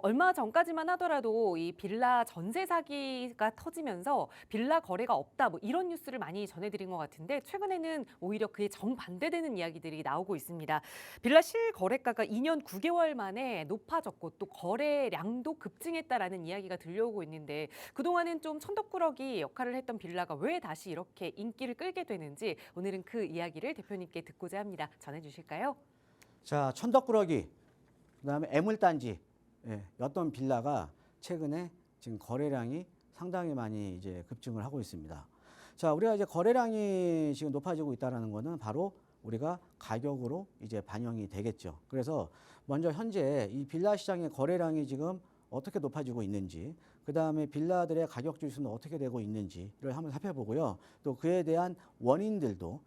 얼마 전까지만 하더라도 이 빌라 전세 사기가 터지면서 빌라 거래가 없다 뭐 이런 뉴스를 많이 전해드린 것 같은데 최근에는 오히려 그에 정반대되는 이야기들이 나오고 있습니다. 빌라 실거래가가 2년 9개월 만에 높아졌고 또 거래량도 급증했다라는 이야기가 들려오고 있는데 그동안은 좀 천덕꾸러기 역할을 했던 빌라가 왜 다시 이렇게 인기를 끌게 되는지 오늘은 그 이야기를 대표님께 듣고자 합니다. 전해주실까요? 자, 천덕꾸러기, 그다음에 애물단지, 예, 어떤 빌라가 최근에 지금 거래량이 상당히 많이 이제 급증을 하고 있습니다. 자, 우리가 이제 거래량이 지금 높아지고 있다는 거는 바로 우리가 가격으로 이제 반영이 되겠죠. 그래서 먼저 현재 이 빌라 시장의 거래량이 지금 어떻게 높아지고 있는지, 그 다음에 빌라들의 가격 지수는 어떻게 되고 있는지를 한번 살펴보고요. 또 그에 대한 원인들도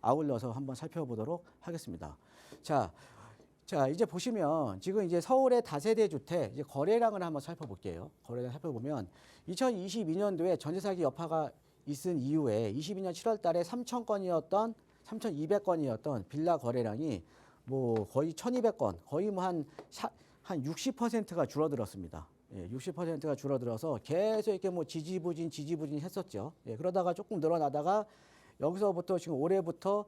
아울러서 한번 살펴보도록 하겠습니다. 자, 이제 보시면 지금 이제 서울의 다세대 주택 이제 거래량을 한번 살펴볼게요. 거래량 살펴보면 2022년도에 전세 사기 여파가 있은 이후에 22년 7월 달에 3,200건이었던 빌라 거래량이 뭐 거의 1,200건, 거의 뭐 한 60%가 줄어들었습니다. 예, 60%가 줄어들어서 계속 이렇게 뭐 지지부진 했었죠. 예, 그러다가 조금 늘어나다가 여기서부터 지금 올해부터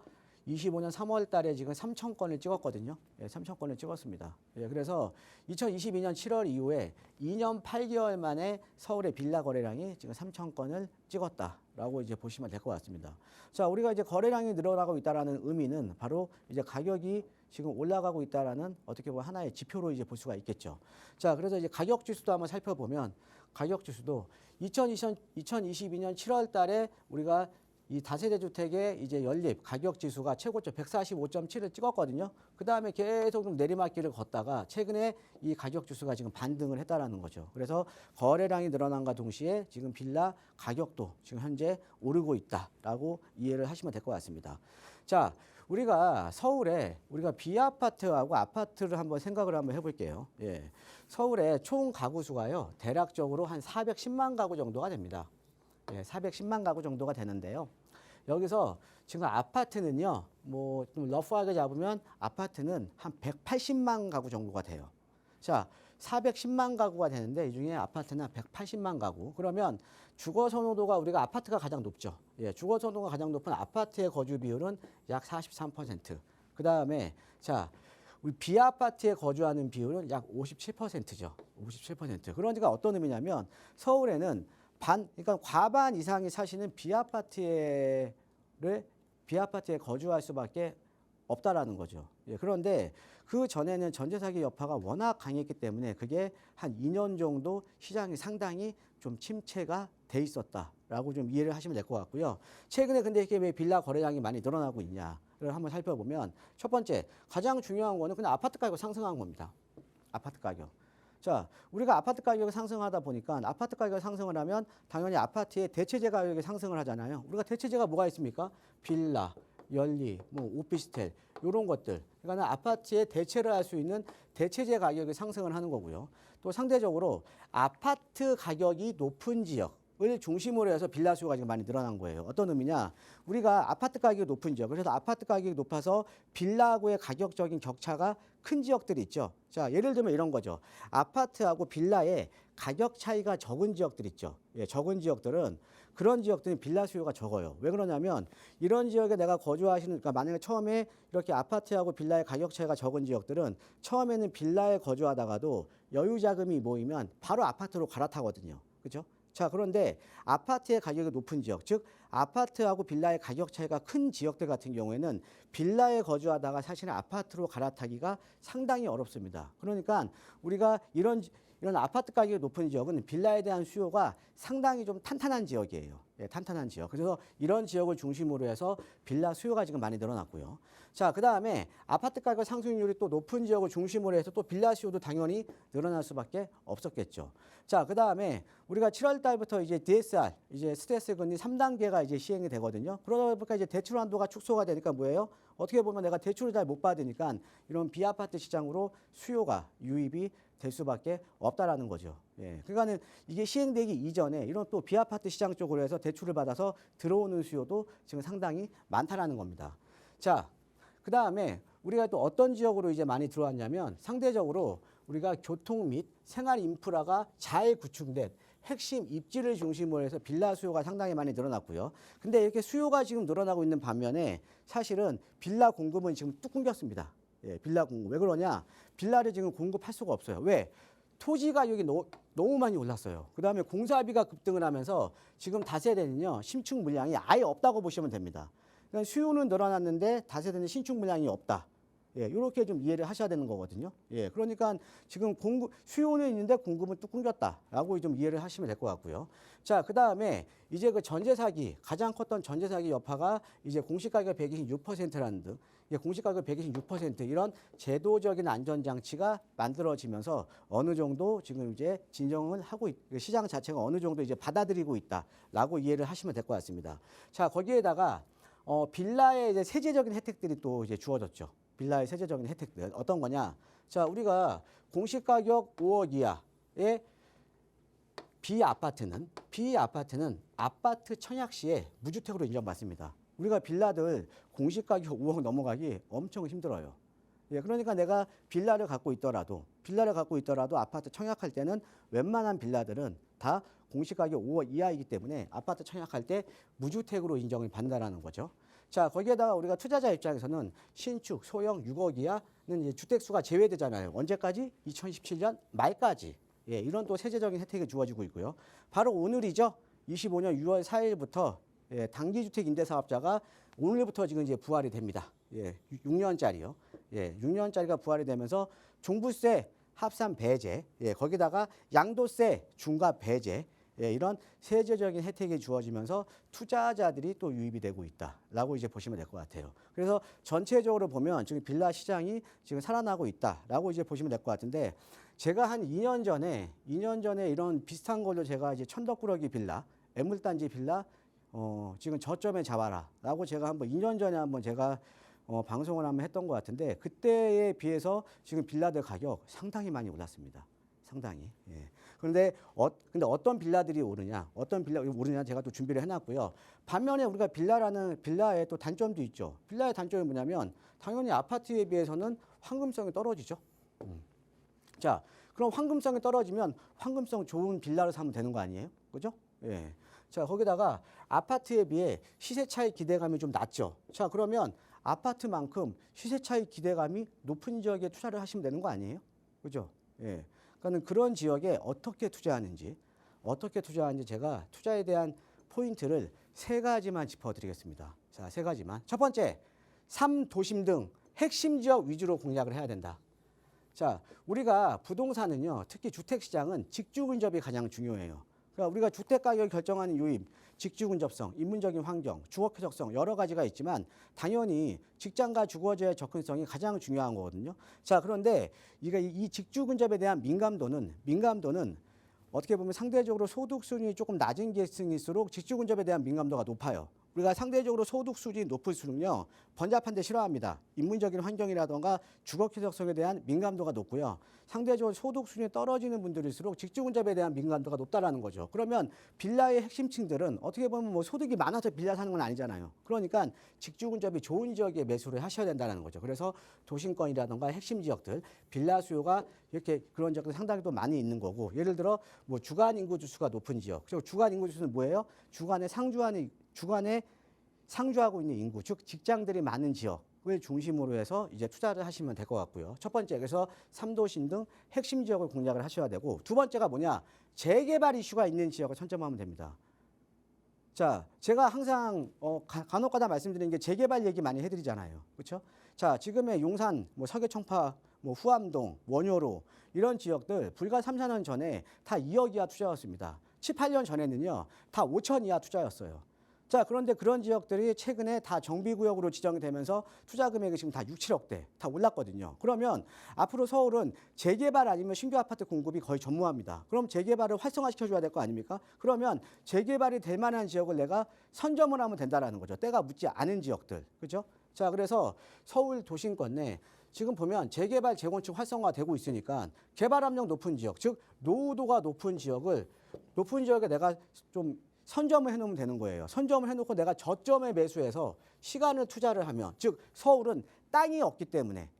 25년 3월 달에 지금 3,000건을 찍었거든요. 예, 3,000건을 찍었습니다. 예, 그래서 2022년 7월 이후에 2년 8개월 만에 서울의 빌라 거래량이 지금 3,000건을 찍었다라고 이제 보시면 될 것 같습니다. 자, 우리가 이제 거래량이 늘어나고 있다라는 의미는 바로 이제 가격이 지금 올라가고 있다라는 어떻게 보면 하나의 지표로 이제 볼 수가 있겠죠. 자, 그래서 이제 가격 지수도 한번 살펴보면 가격 지수도 2022년 7월 달에 우리가 이 다세대 주택의 이제 연립 가격 지수가 최고점 145.7을 찍었거든요. 그 다음에 계속 좀 내리막길을 걷다가 최근에 이 가격 지수가 지금 반등을 했다라는 거죠. 그래서 거래량이 늘어난과 동시에 지금 빌라 가격도 지금 현재 오르고 있다라고 이해를 하시면 될 것 같습니다. 자, 우리가 서울에 우리가 비아파트하고 아파트를 한번 생각을 한번 해볼게요. 예, 서울의 총 가구 수가요 대략적으로 한 410만 가구 정도가 됩니다. 예, 410만 가구 정도가 되는데요. 여기서 지금 아파트는요, 뭐 좀 러프하게 잡으면 아파트는 한 180만 가구 정도가 돼요. 자, 410만 가구가 되는데 이 중에 아파트는 180만 가구. 그러면 주거 선호도가 우리가 아파트가 가장 높죠. 예, 주거 선호도가 가장 높은 아파트의 거주 비율은 약 43%. 그 다음에 자, 우리 비아파트에 거주하는 비율은 약 57%죠. 57%. 그러니까 어떤 의미냐면 서울에는 그러니까 과반 이상이 사시는 비아파트에 거주할 수밖에 없다라는 거죠. 예, 그런데 그 전에는 전세 사기 여파가 워낙 강했기 때문에 그게 한 2년 정도 시장이 상당히 좀 침체가 돼 있었다라고 좀 이해를 하시면 될 것 같고요. 최근에 근데 이게 왜 빌라 거래량이 많이 늘어나고 있냐를 한번 살펴보면 첫 번째 가장 중요한 거는 그냥 아파트 가격 상승한 겁니다. 아파트 가격. 자, 우리가 아파트 가격이 상승하다 보니까 아파트 가격이 상승을 하면 당연히 아파트의 대체재 가격이 상승을 하잖아요. 우리가 대체재가 뭐가 있습니까? 빌라, 연립, 뭐 오피스텔 이런 것들. 그러니까 아파트에 대체를 할 수 있는 대체재 가격이 상승을 하는 거고요. 또 상대적으로 아파트 가격이 높은 지역을 중심으로 해서 빌라 수요가 지금 많이 늘어난 거예요. 어떤 의미냐? 우리가 아파트 가격이 높은 지역, 그래서 아파트 가격이 높아서 빌라하고의 가격적인 격차가 큰 지역들이 있죠. 자, 예를 들면 이런 거죠. 아파트하고 빌라의 가격 차이가 적은 지역들 있죠. 예, 적은 지역들은 그런 지역들은 빌라 수요가 적어요. 왜 그러냐면 이런 지역에 내가 거주하시는 그러니까 만약에 처음에 이렇게 아파트하고 빌라의 가격 차이가 적은 지역들은 처음에는 빌라에 거주하다가도 여유 자금이 모이면 바로 아파트로 갈아타거든요. 그렇죠? 자, 그런데 아파트의 가격이 높은 지역, 즉 아파트하고 빌라의 가격 차이가 큰 지역들 같은 경우에는 빌라에 거주하다가 사실은 아파트로 갈아타기가 상당히 어렵습니다. 그러니까 우리가 이런 아파트 가격이 높은 지역은 빌라에 대한 수요가 상당히 좀 탄탄한 지역이에요. 예, 탄탄한 지역. 그래서 이런 지역을 중심으로 해서 빌라 수요가 지금 많이 늘어났고요. 자, 그다음에 아파트 가격 상승률이 또 높은 지역을 중심으로 해서 또 빌라 수요도 당연히 늘어날 수밖에 없었겠죠. 자, 그다음에 우리가 7월 달부터 이제 DSR, 이제 스트레스 금리 3단계가 이제 시행이 되거든요. 그러다 보니까 이제 대출 한도가 축소가 되니까 뭐예요? 어떻게 보면 내가 대출을 잘 못 받으니까 이런 비아파트 시장으로 수요가 유입이 될 수밖에 없다라는 거죠. 예. 그러니까는 이게 시행되기 이전에 이런 또 비아파트 시장 쪽으로 해서 대출을 받아서 들어오는 수요도 지금 상당히 많다라는 겁니다. 자, 그다음에 우리가 또 어떤 지역으로 이제 많이 들어왔냐면 상대적으로 우리가 교통 및 생활 인프라가 잘 구축된 핵심 입지를 중심으로 해서 빌라 수요가 상당히 많이 늘어났고요. 근데 이렇게 수요가 지금 늘어나고 있는 반면에 사실은 빌라 공급은 지금 뚝 끊겼습니다. 예, 빌라 공급. 왜 그러냐? 빌라를 지금 공급할 수가 없어요. 왜? 토지 가격이 너무 많이 올랐어요. 그다음에 공사비가 급등을 하면서 지금 다세대는요, 신축 물량이 아예 없다고 보시면 됩니다. 그러니까 수요는 늘어났는데 다세대는 신축 물량이 없다. 예, 이렇게 좀 이해를 하셔야 되는 거거든요. 예, 그러니까 지금 수요는 있는데 공급은 뚝 끊겼다라고 좀 이해를 하시면 될 것 같고요. 자, 그 다음에 이제 그 전세 사기, 가장 컸던 전세 사기 여파가 이제 공시가격 126%라는 등, 공시가격 126% 이런 제도적인 안전장치가 만들어지면서 어느 정도 지금 이제 진정을 하고 시장 자체가 어느 정도 이제 받아들이고 있다라고 이해를 하시면 될 것 같습니다. 자, 거기에다가 빌라의 이제 세제적인 혜택들이 또 이제 주어졌죠. 빌라의 세제적인 혜택들 어떤 거냐? 자, 우리가 공시가격 5억 이하의 비아파트는 아파트 청약 시에 무주택으로 인정받습니다. 우리가 빌라들 공시가격 5억 넘어가기 엄청 힘들어요. 예, 그러니까 내가 빌라를 갖고 있더라도 아파트 청약할 때는 웬만한 빌라들은 다 공시가격 5억 이하이기 때문에 아파트 청약할 때 무주택으로 인정을 받는다라는 거죠. 자, 거기에다가 우리가 투자자 입장에서는 신축, 소형 6억 이하는 이제 주택수가 제외되잖아요. 언제까지? 2017년 말까지. 예, 이런 또 세제적인 혜택이 주어지고 있고요. 바로 오늘이죠. 25년 6월 4일부터 예, 단기주택 임대사업자가 오늘부터 지금 이제 부활이 됩니다. 예, 6년짜리요. 예, 6년짜리가 부활이 되면서 종부세 합산 배제, 예, 거기다가 양도세 중과 배제, 예, 이런 세제적인 혜택이 주어지면서 투자자들이 또 유입이 되고 있다라고 이제 보시면 될 것 같아요. 그래서 전체적으로 보면 지금 빌라 시장이 지금 살아나고 있다라고 이제 보시면 될 것 같은데 제가 한 2년 전에 이런 비슷한 걸로 제가 이제 천덕꾸러기 빌라, 애물단지 빌라 지금 저점에 잡아라라고 제가 한번 2년 전에 한번 제가 방송을 한번 했던 것 같은데 그때에 비해서 지금 빌라들 가격 상당히 많이 올랐습니다. 상당히. 예. 근데 어떤 빌라들이 오르냐 제가 또 준비를 해놨고요. 반면에 우리가 빌라의 또 단점도 있죠. 빌라의 단점이 뭐냐면 당연히 아파트에 비해서는 황금성이 떨어지죠. 자, 그럼 황금성이 떨어지면 황금성 좋은 빌라를 사면 되는 거 아니에요? 그죠? 예. 자, 거기다가 아파트에 비해 시세 차익 기대감이 좀 낮죠. 자, 그러면 아파트만큼 시세 차익 기대감이 높은 지역에 투자를 하시면 되는 거 아니에요? 그죠? 예. 그러니까 그런 지역에 어떻게 투자하는지 제가 투자에 대한 포인트를 3가지만 짚어드리겠습니다. 자, 3가지만. 첫 번째, 3도심 등 핵심 지역 위주로 공략을 해야 된다. 자, 우리가 부동산은요, 특히 주택시장은 직주 근접이 가장 중요해요. 그러니까 우리가 주택 가격을 결정하는 요인, 직주 근접성, 인문적인 환경, 주거 쾌적성 여러 가지가 있지만 당연히 직장과 주거지의 접근성이 가장 중요한 거거든요. 자, 그런데 이 직주 근접에 대한 민감도는 어떻게 보면 상대적으로 소득 수준이 조금 낮은 계층일수록 직주 근접에 대한 민감도가 높아요. 우리가 상대적으로 소득 수준이 높을수록요 번잡한 데 싫어합니다. 인문적인 환경이라던가 주거 쾌적성에 대한 민감도가 높고요. 상대적으로 소득 수준이 떨어지는 분들일수록 직주근접에 대한 민감도가 높다라는 거죠. 그러면 빌라의 핵심층들은 어떻게 보면 뭐 소득이 많아서 빌라 사는 건 아니잖아요. 그러니까 직주근접이 좋은 지역에 매수를 하셔야 된다는 거죠. 그래서 도심권이라던가 핵심 지역들 빌라 수요가 이렇게 그런 지역들 상당히 또 많이 있는 거고, 예를 들어 뭐 주간 인구 지수가 높은 지역. 그리고 주간 인구 지수는 뭐예요? 주간에 상주하고 있는 인구, 즉 직장들이 많은 지역을 중심으로 해서 이제 투자를 하시면 될 것 같고요. 첫 번째, 그래서 3도심 등 핵심 지역을 공략을 하셔야 되고, 두 번째가 뭐냐? 재개발 이슈가 있는 지역을 선점하면 됩니다. 자, 제가 항상 간혹가다 말씀드리는 게 재개발 얘기 많이 해드리잖아요. 그렇죠? 자, 지금의 용산, 뭐 서계청파, 뭐 후암동, 원효로 이런 지역들 불과 3, 4년 전에 다 2억 이하 투자였습니다. 7, 8년 전에는요 다 5천 이하 투자였어요. 자, 그런데 그런 지역들이 최근에 다 정비구역으로 지정이 되면서 투자 금액이 지금 다 6, 7억대 다 올랐거든요. 그러면 앞으로 서울은 재개발 아니면 신규 아파트 공급이 거의 전무합니다. 그럼 재개발을 활성화시켜줘야 될 거 아닙니까? 그러면 재개발이 될 만한 지역을 내가 선점을 하면 된다라는 거죠. 때가 묻지 않은 지역들. 그렇죠? 자, 그래서 서울 도심권 내 지금 보면 재개발, 재건축 활성화되고 있으니까 개발 압력 높은 지역, 즉 노후도가 높은 지역에 내가 좀 선점을 해놓으면 되는 거예요. 선점을 해놓고 내가 저점에 매수해서 시간을 투자를 하면, 즉 서울은 땅이 없기 때문에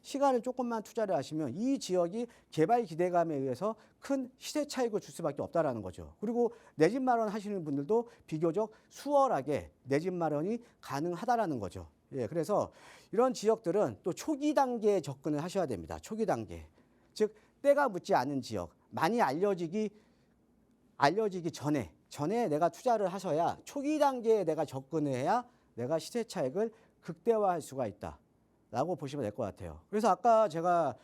시간을 조금만 투자를 하시면 이 지역이 개발 기대감에 의해서 큰 시세 차익을 줄 수밖에 없다라는 거죠. 그리고 내 집 마련 하시는 분들도 비교적 수월하게 내 집 마련이 가능하다라는 거죠. 예, 그래서 이런 지역들은 또 초기 단계에 접근을 하셔야 됩니다. 초기 단계. 즉 때가 묻지 않은 지역, 많이 알려지기 전에 내가 투자를 하셔야, 초기 단계에 내가 접근을 해야 내가 시세 차익을 극대화할 수가 있다라고 보시면 될 것 같아요. 그래서 아까 제가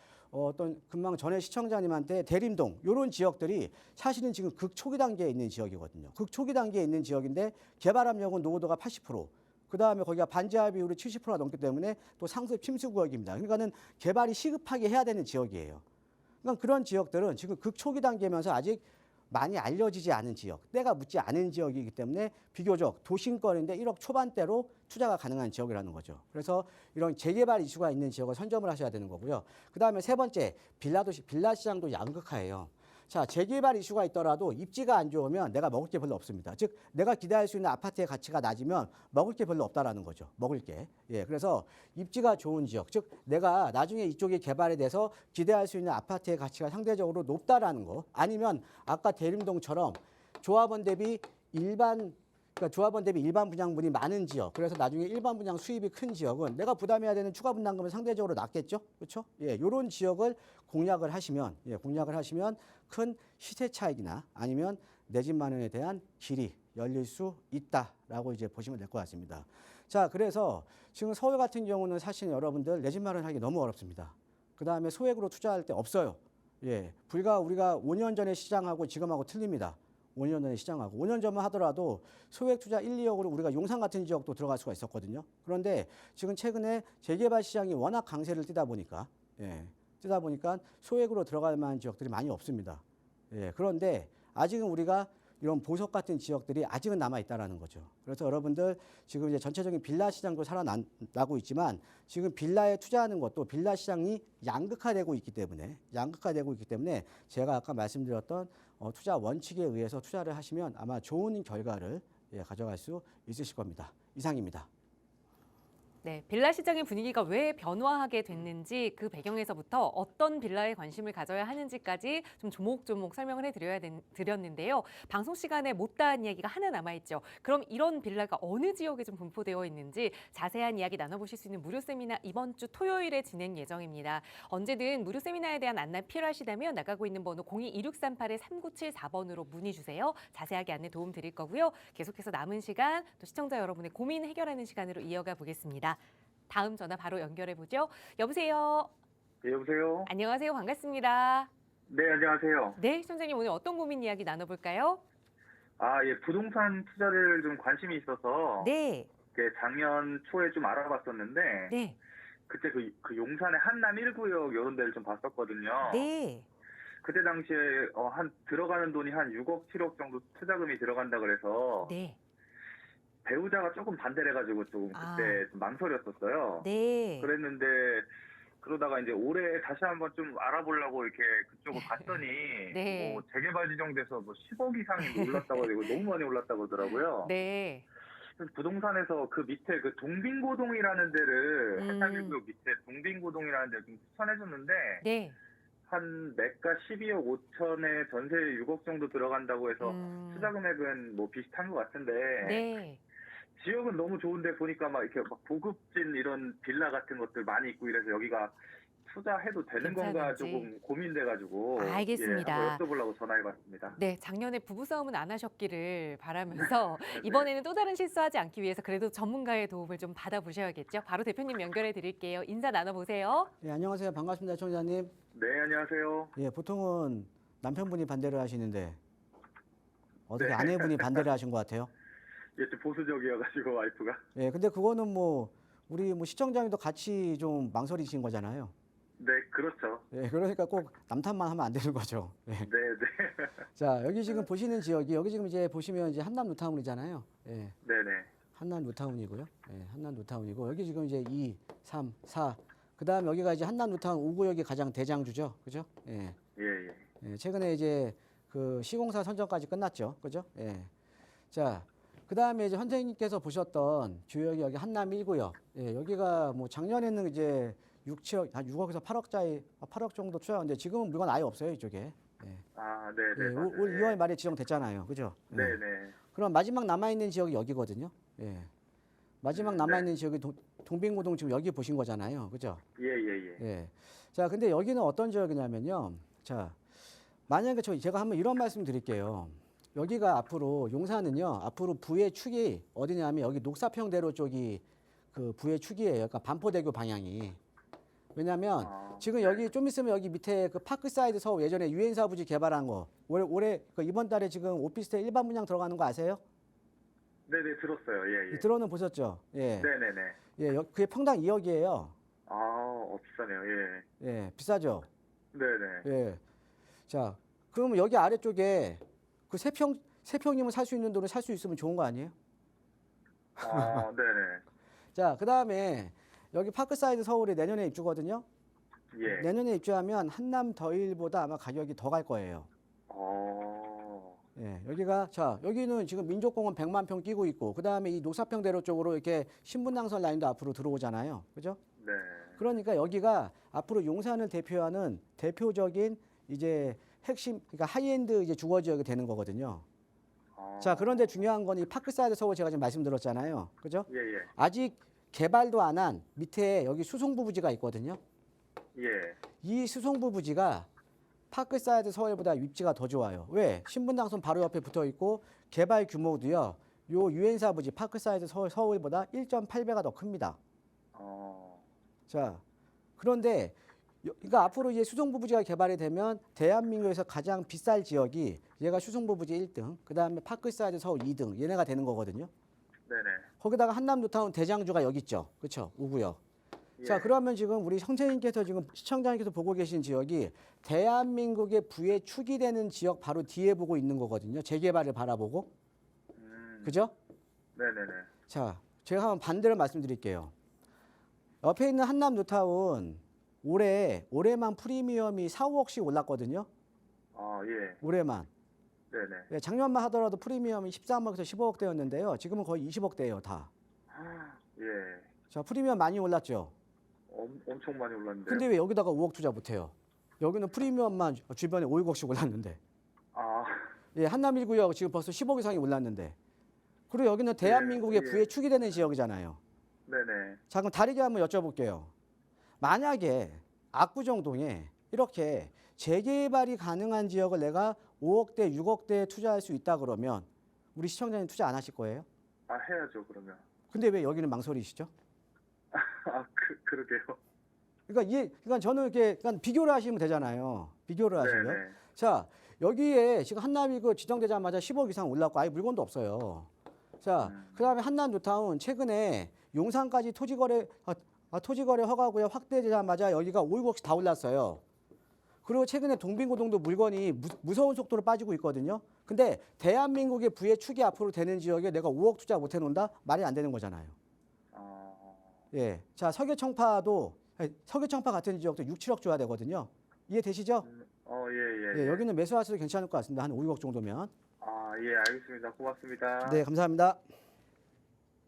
금방 전에 시청자님한테 대림동 이런 지역들이 사실은 지금 극초기 단계에 있는 지역이거든요. 극초기 단계에 있는 지역인데 개발 압력은 노후도가 80%. 그다음에 거기가 반지하 비율이 70%가 넘기 때문에 또 상습 침수 구역입니다. 그러니까는 개발이 시급하게 해야 되는 지역이에요. 그러니까 그런 지역들은 지금 극초기 단계면서 아직 많이 알려지지 않은 지역, 때가 묻지 않은 지역이기 때문에 비교적 도심권인데 1억 초반대로 투자가 가능한 지역이라는 거죠. 그래서 이런 재개발 이슈가 있는 지역을 선점을 하셔야 되는 거고요. 그다음에 세 번째, 빌라 시장도 양극화예요. 자, 재개발 이슈가 있더라도 입지가 안 좋으면 내가 먹을 게 별로 없습니다. 즉 내가 기대할 수 있는 아파트의 가치가 낮으면 먹을 게 별로 없다라는 거죠. 먹을 게. 예, 그래서 입지가 좋은 지역, 즉 내가 나중에 이쪽이 개발이 돼서 기대할 수 있는 아파트의 가치가 상대적으로 높다라는 거, 아니면 아까 대림동처럼 조합원 대비 일반 분양분이 많은 지역, 그래서 나중에 일반 분양 수입이 큰 지역은 내가 부담해야 되는 추가 분담금은 상대적으로 낮겠죠, 그렇죠? 예, 이런 지역을 공략을 하시면 큰 시세 차익이나 아니면 내 집 마련에 대한 길이 열릴 수 있다라고 이제 보시면 될 것 같습니다. 자, 그래서 지금 서울 같은 경우는 사실 여러분들 내 집 마련하기 너무 어렵습니다. 그 다음에 소액으로 투자할 때 없어요. 예, 불과 우리가 5년 전에 시장하고 지금하고 틀립니다. 5년 전에 시장하고 5년 전만 하더라도 소액 투자 1, 2억으로 우리가 용산 같은 지역도 들어갈 수가 있었거든요. 그런데 지금 최근에 재개발 시장이 워낙 강세를 띠다 보니까 소액으로 들어갈 만한 지역들이 많이 없습니다. 예, 그런데 아직은 우리가 이런 보석 같은 지역들이 아직은 남아 있다라는 거죠. 그래서 여러분들 지금 이제 전체적인 빌라 시장도 살아나고 있지만 지금 빌라에 투자하는 것도 빌라 시장이 양극화되고 있기 때문에 제가 아까 말씀드렸던 투자 원칙에 의해서 투자를 하시면 아마 좋은 결과를 가져갈 수 있으실 겁니다. 이상입니다. 네, 빌라 시장의 분위기가 왜 변화하게 됐는지, 그 배경에서부터 어떤 빌라에 관심을 가져야 하는지까지 좀 조목조목 설명을 드렸는데요. 방송 시간에 못다한 이야기가 하나 남아있죠. 그럼 이런 빌라가 어느 지역에 좀 분포되어 있는지 자세한 이야기 나눠보실 수 있는 무료 세미나 이번 주 토요일에 진행 예정입니다. 언제든 무료 세미나에 대한 안내 필요하시다면 나가고 있는 번호 02-2638-3974번으로 문의 주세요. 자세하게 안내 도움 드릴 거고요. 계속해서 남은 시간 또 시청자 여러분의 고민 해결하는 시간으로 이어가 보겠습니다. 다음 전화 바로 연결해 보죠. 여보세요. 네, 여보세요. 안녕하세요. 반갑습니다. 네, 안녕하세요. 네, 시청자님 오늘 어떤 고민 이야기 나눠볼까요? 예, 부동산 투자를 좀 관심이 있어서 네, 작년 초에 좀 알아봤었는데 네, 그때 그 용산의 한남 1구역 이런 데를 좀 봤었거든요. 네. 그때 당시에 들어가는 돈이 한 6억, 7억 정도 투자금이 들어간다 그래서 네. 배우자가 조금 반대를 해가지고 조금 아. 그때 좀 망설였었어요. 네. 그랬는데 그러다가 이제 올해 다시 한번 좀 알아보려고 이렇게 그쪽을 봤더니 네. 뭐 재개발 지정돼서 뭐 10억 이상이 올랐다고 하고 너무 많이 올랐다고 하더라고요. 네. 그래서 부동산에서 그 밑에 그 동빙고동이라는 데를 해상일구역 밑에 동빙고동이라는 데를 좀 추천해줬는데 네. 한 매가 12억 5천에 전세 6억 정도 들어간다고 해서 투자 금액은 뭐 비슷한 것 같은데 네. 지역은 너무 좋은데 보니까 막 이렇게 막 고급진 이런 빌라 같은 것들 많이 있고 이래서 여기가 투자해도 되는 건가 괜찮은지. 조금 고민돼가지고 알겠습니다. 예, 한번 여쭤보려고 전화해봤습니다. 네, 작년에 부부싸움은 안 하셨기를 바라면서 이번에는 또 다른 실수하지 않기 위해서 그래도 전문가의 도움을 좀 받아보셔야겠죠. 바로 대표님 연결해 드릴게요. 인사 나눠보세요. 예, 안녕하세요. 반갑습니다, 청자님. 네, 안녕하세요. 예, 보통은 남편분이 반대를 하시는데 어떻게 네. 아내분이 반대를 하신 것 같아요? 예, 좀 보수적이어가지고 와이프가. 예, 근데 그거는 뭐 우리 뭐 시청자님도 같이 좀 망설이신 거잖아요. 네, 그렇죠. 예, 그러니까 꼭 남탓만 하면 안 되는 거죠. 예. 네, 네. 자, 여기 지금 보시는 지역이 여기 지금 이제 보시면 이제 한남 뉴타운이잖아요. 예. 네, 네. 한남 뉴타운이고요. 예, 한남 뉴타운이고 여기 지금 이제 2, 3, 4. 그다음 여기가 이제 한남 뉴타운 5구역이 가장 대장주죠. 그죠? 예. 예, 예. 예, 최근에 이제 그 시공사 선정까지 끝났죠. 그죠? 예. 자, 그다음에 이제 선생님께서 보셨던 주역이 여기 한남 1구역. 예, 여기가 뭐 작년에는 이제 6, 7억, 한 6억에서 8억짜리 8억 정도 투자했는데 지금은 물건 아예 없어요, 이쪽에. 예. 아, 네, 네. 예, 맞아요. 올 2월 말에 지정됐잖아요. 그죠? 예. 네, 네. 그럼 마지막 남아 있는 지역이 여기거든요. 예. 마지막 남아 있는 지역이 동빙고동 지금 여기 보신 거잖아요. 그죠? 예, 예, 예. 예. 자, 근데 여기는 어떤 지역이냐면요. 자, 만약에 제가 한번 이런 말씀 드릴게요. 여기가 앞으로 용산은요. 앞으로 부의 축이 어디냐면 여기 녹사평대로 쪽이 그 부의 축이에요. 그러니까 반포대교 방향이. 왜냐면 지금 여기 좀 있으면 여기 밑에 그 파크사이드 서울 예전에 유엔사 부지 개발한 거 올해 그 이번 달에 지금 오피스텔 일반 분양 들어가는 거 아세요? 네, 네, 들었어요. 예, 예. 들어는 보셨죠? 예. 네, 네, 네. 예, 그게 평당 2억이에요. 아, 비싸네요. 예. 예, 비싸죠? 네, 네. 예. 자, 그럼 여기 아래쪽에 그 세 평이면 살 수 있는 돈을 살 수 있으면 좋은 거 아니에요? 아, 네, 네. 자, 그다음에 여기 파크사이드 서울이 내년에 입주거든요. 예. 내년에 입주하면 한남 더일보다 아마 가격이 더 갈 거예요. 예, 여기가 자, 여기는 지금 민족공원 100만 평 끼고 있고 그다음에 이 녹사평대로 쪽으로 이렇게 신분당선 라인도 앞으로 들어오잖아요. 그죠? 네. 그러니까 여기가 앞으로 용산을 대표하는 대표적인 이제 핵심 그러니까 하이엔드 이제 주거 지역이 되는 거거든요. 자, 그런데 중요한 건 이 파크사이드 서울 제가 지금 말씀드렸잖아요. 그죠? 예, 예. 아직 개발도 안 한 밑에 여기 수송부 부지가 있거든요. 예. 이 수송부 부지가 파크사이드 서울보다 입지가 더 좋아요. 왜? 신분당선 바로 옆에 붙어 있고 개발 규모도요. 요 유엔사 부지 파크사이드 서울보다 1.8배가 더 큽니다. 자, 그런데 그러니까 앞으로 이제 수송부 부지가 개발이 되면 대한민국에서 가장 비쌀 지역이 얘가 수송부 부지 1등, 그다음에 파크사이드 서울 2등 얘네가 되는 거거든요. 네네. 거기다가 한남 뉴타운 대장주가 여기 있죠. 그렇죠? 5구역. 예. 자, 그러면 지금 우리 형제님께서 지금 시청자님께서 보고 계신 지역이 대한민국의 부의 축이 되는 지역 바로 뒤에 보고 있는 거거든요. 재개발을 바라보고. 그죠? 네네네. 자, 제가 한번 반대로 말씀드릴게요. 옆에 있는 한남 뉴타운 올해만 프리미엄이 4, 5억씩 올랐거든요. 아, 예. 올해만. 네네. 예, 작년만 하더라도 프리미엄이 13억에서 15억대였는데요. 지금은 거의 20억대예요, 다. 예. 자, 프리미엄 많이 올랐죠. 엄청 많이 올랐는데. 근데 왜 여기다가 5억 투자 못해요? 여기는 프리미엄만 주변에 5, 6억씩 올랐는데. 아, 예, 한남 1구역 지금 벌써 10억 이상이 올랐는데. 그리고 여기는 대한민국의 예. 부의 축이 되는 지역이잖아요. 네네. 자, 그럼 다르게 한번 여쭤볼게요. 만약에 압구정동에 이렇게 재개발이 가능한 지역을 내가 5억대, 6억대에 투자할 수 있다 그러면 우리 시청자님 투자 안 하실 거예요? 아, 해야죠, 그러면. 근데 왜 여기는 망설이시죠? 아, 그러게요. 그러니까 저는 이렇게 비교를 하시면 되잖아요. 비교를 하시면. 네네. 자, 여기에 지금 한남이 그 지정되자마자 10억 이상 올랐고 아예 물건도 없어요. 자, 그다음에 한남 뉴타운 최근에 용산까지 토지거래 허가구역 확대되자마자 여기가 5, 6억씩 다 올랐어요. 그리고 최근에 동빙고동도 물건이 무서운 속도로 빠지고 있거든요. 근데 대한민국의 부의 축이 앞으로 되는 지역에 내가 5억 투자 못 해놓는다? 말이 안 되는 거잖아요. 예. 자, 석유청파 같은 지역도 6, 7억 줘야 되거든요. 이해되시죠? 예. 예, 여기는 매수하셔도 괜찮을 것 같습니다. 한 5, 6억 정도면. 예, 알겠습니다. 고맙습니다. 네, 감사합니다.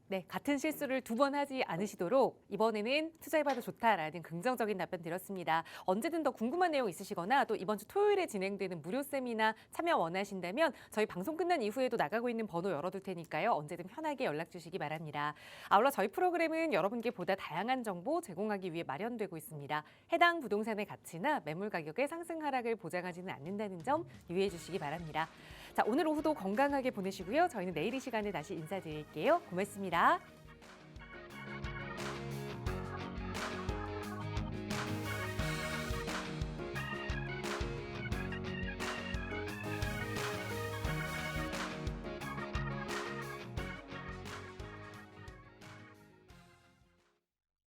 네, 같은 실수를 2번 하지 않으시도록 이번에는 투자해봐도 좋다라는 긍정적인 답변 드렸습니다. 언제든 더 궁금한 내용 있으시거나 또 이번 주 토요일에 진행되는 무료 세미나 참여 원하신다면 저희 방송 끝난 이후에도 나가고 있는 번호 열어둘 테니까요. 언제든 편하게 연락 주시기 바랍니다. 아울러 저희 프로그램은 여러분께 보다 다양한 정보 제공하기 위해 마련되고 있습니다. 해당 부동산의 가치나 매물 가격의 상승 하락을 보장하지는 않는다는 점 유의해 주시기 바랍니다. 자, 오늘 오후도 건강하게 보내시고요. 저희는 내일 이 시간에 다시 인사드릴게요. 고맙습니다.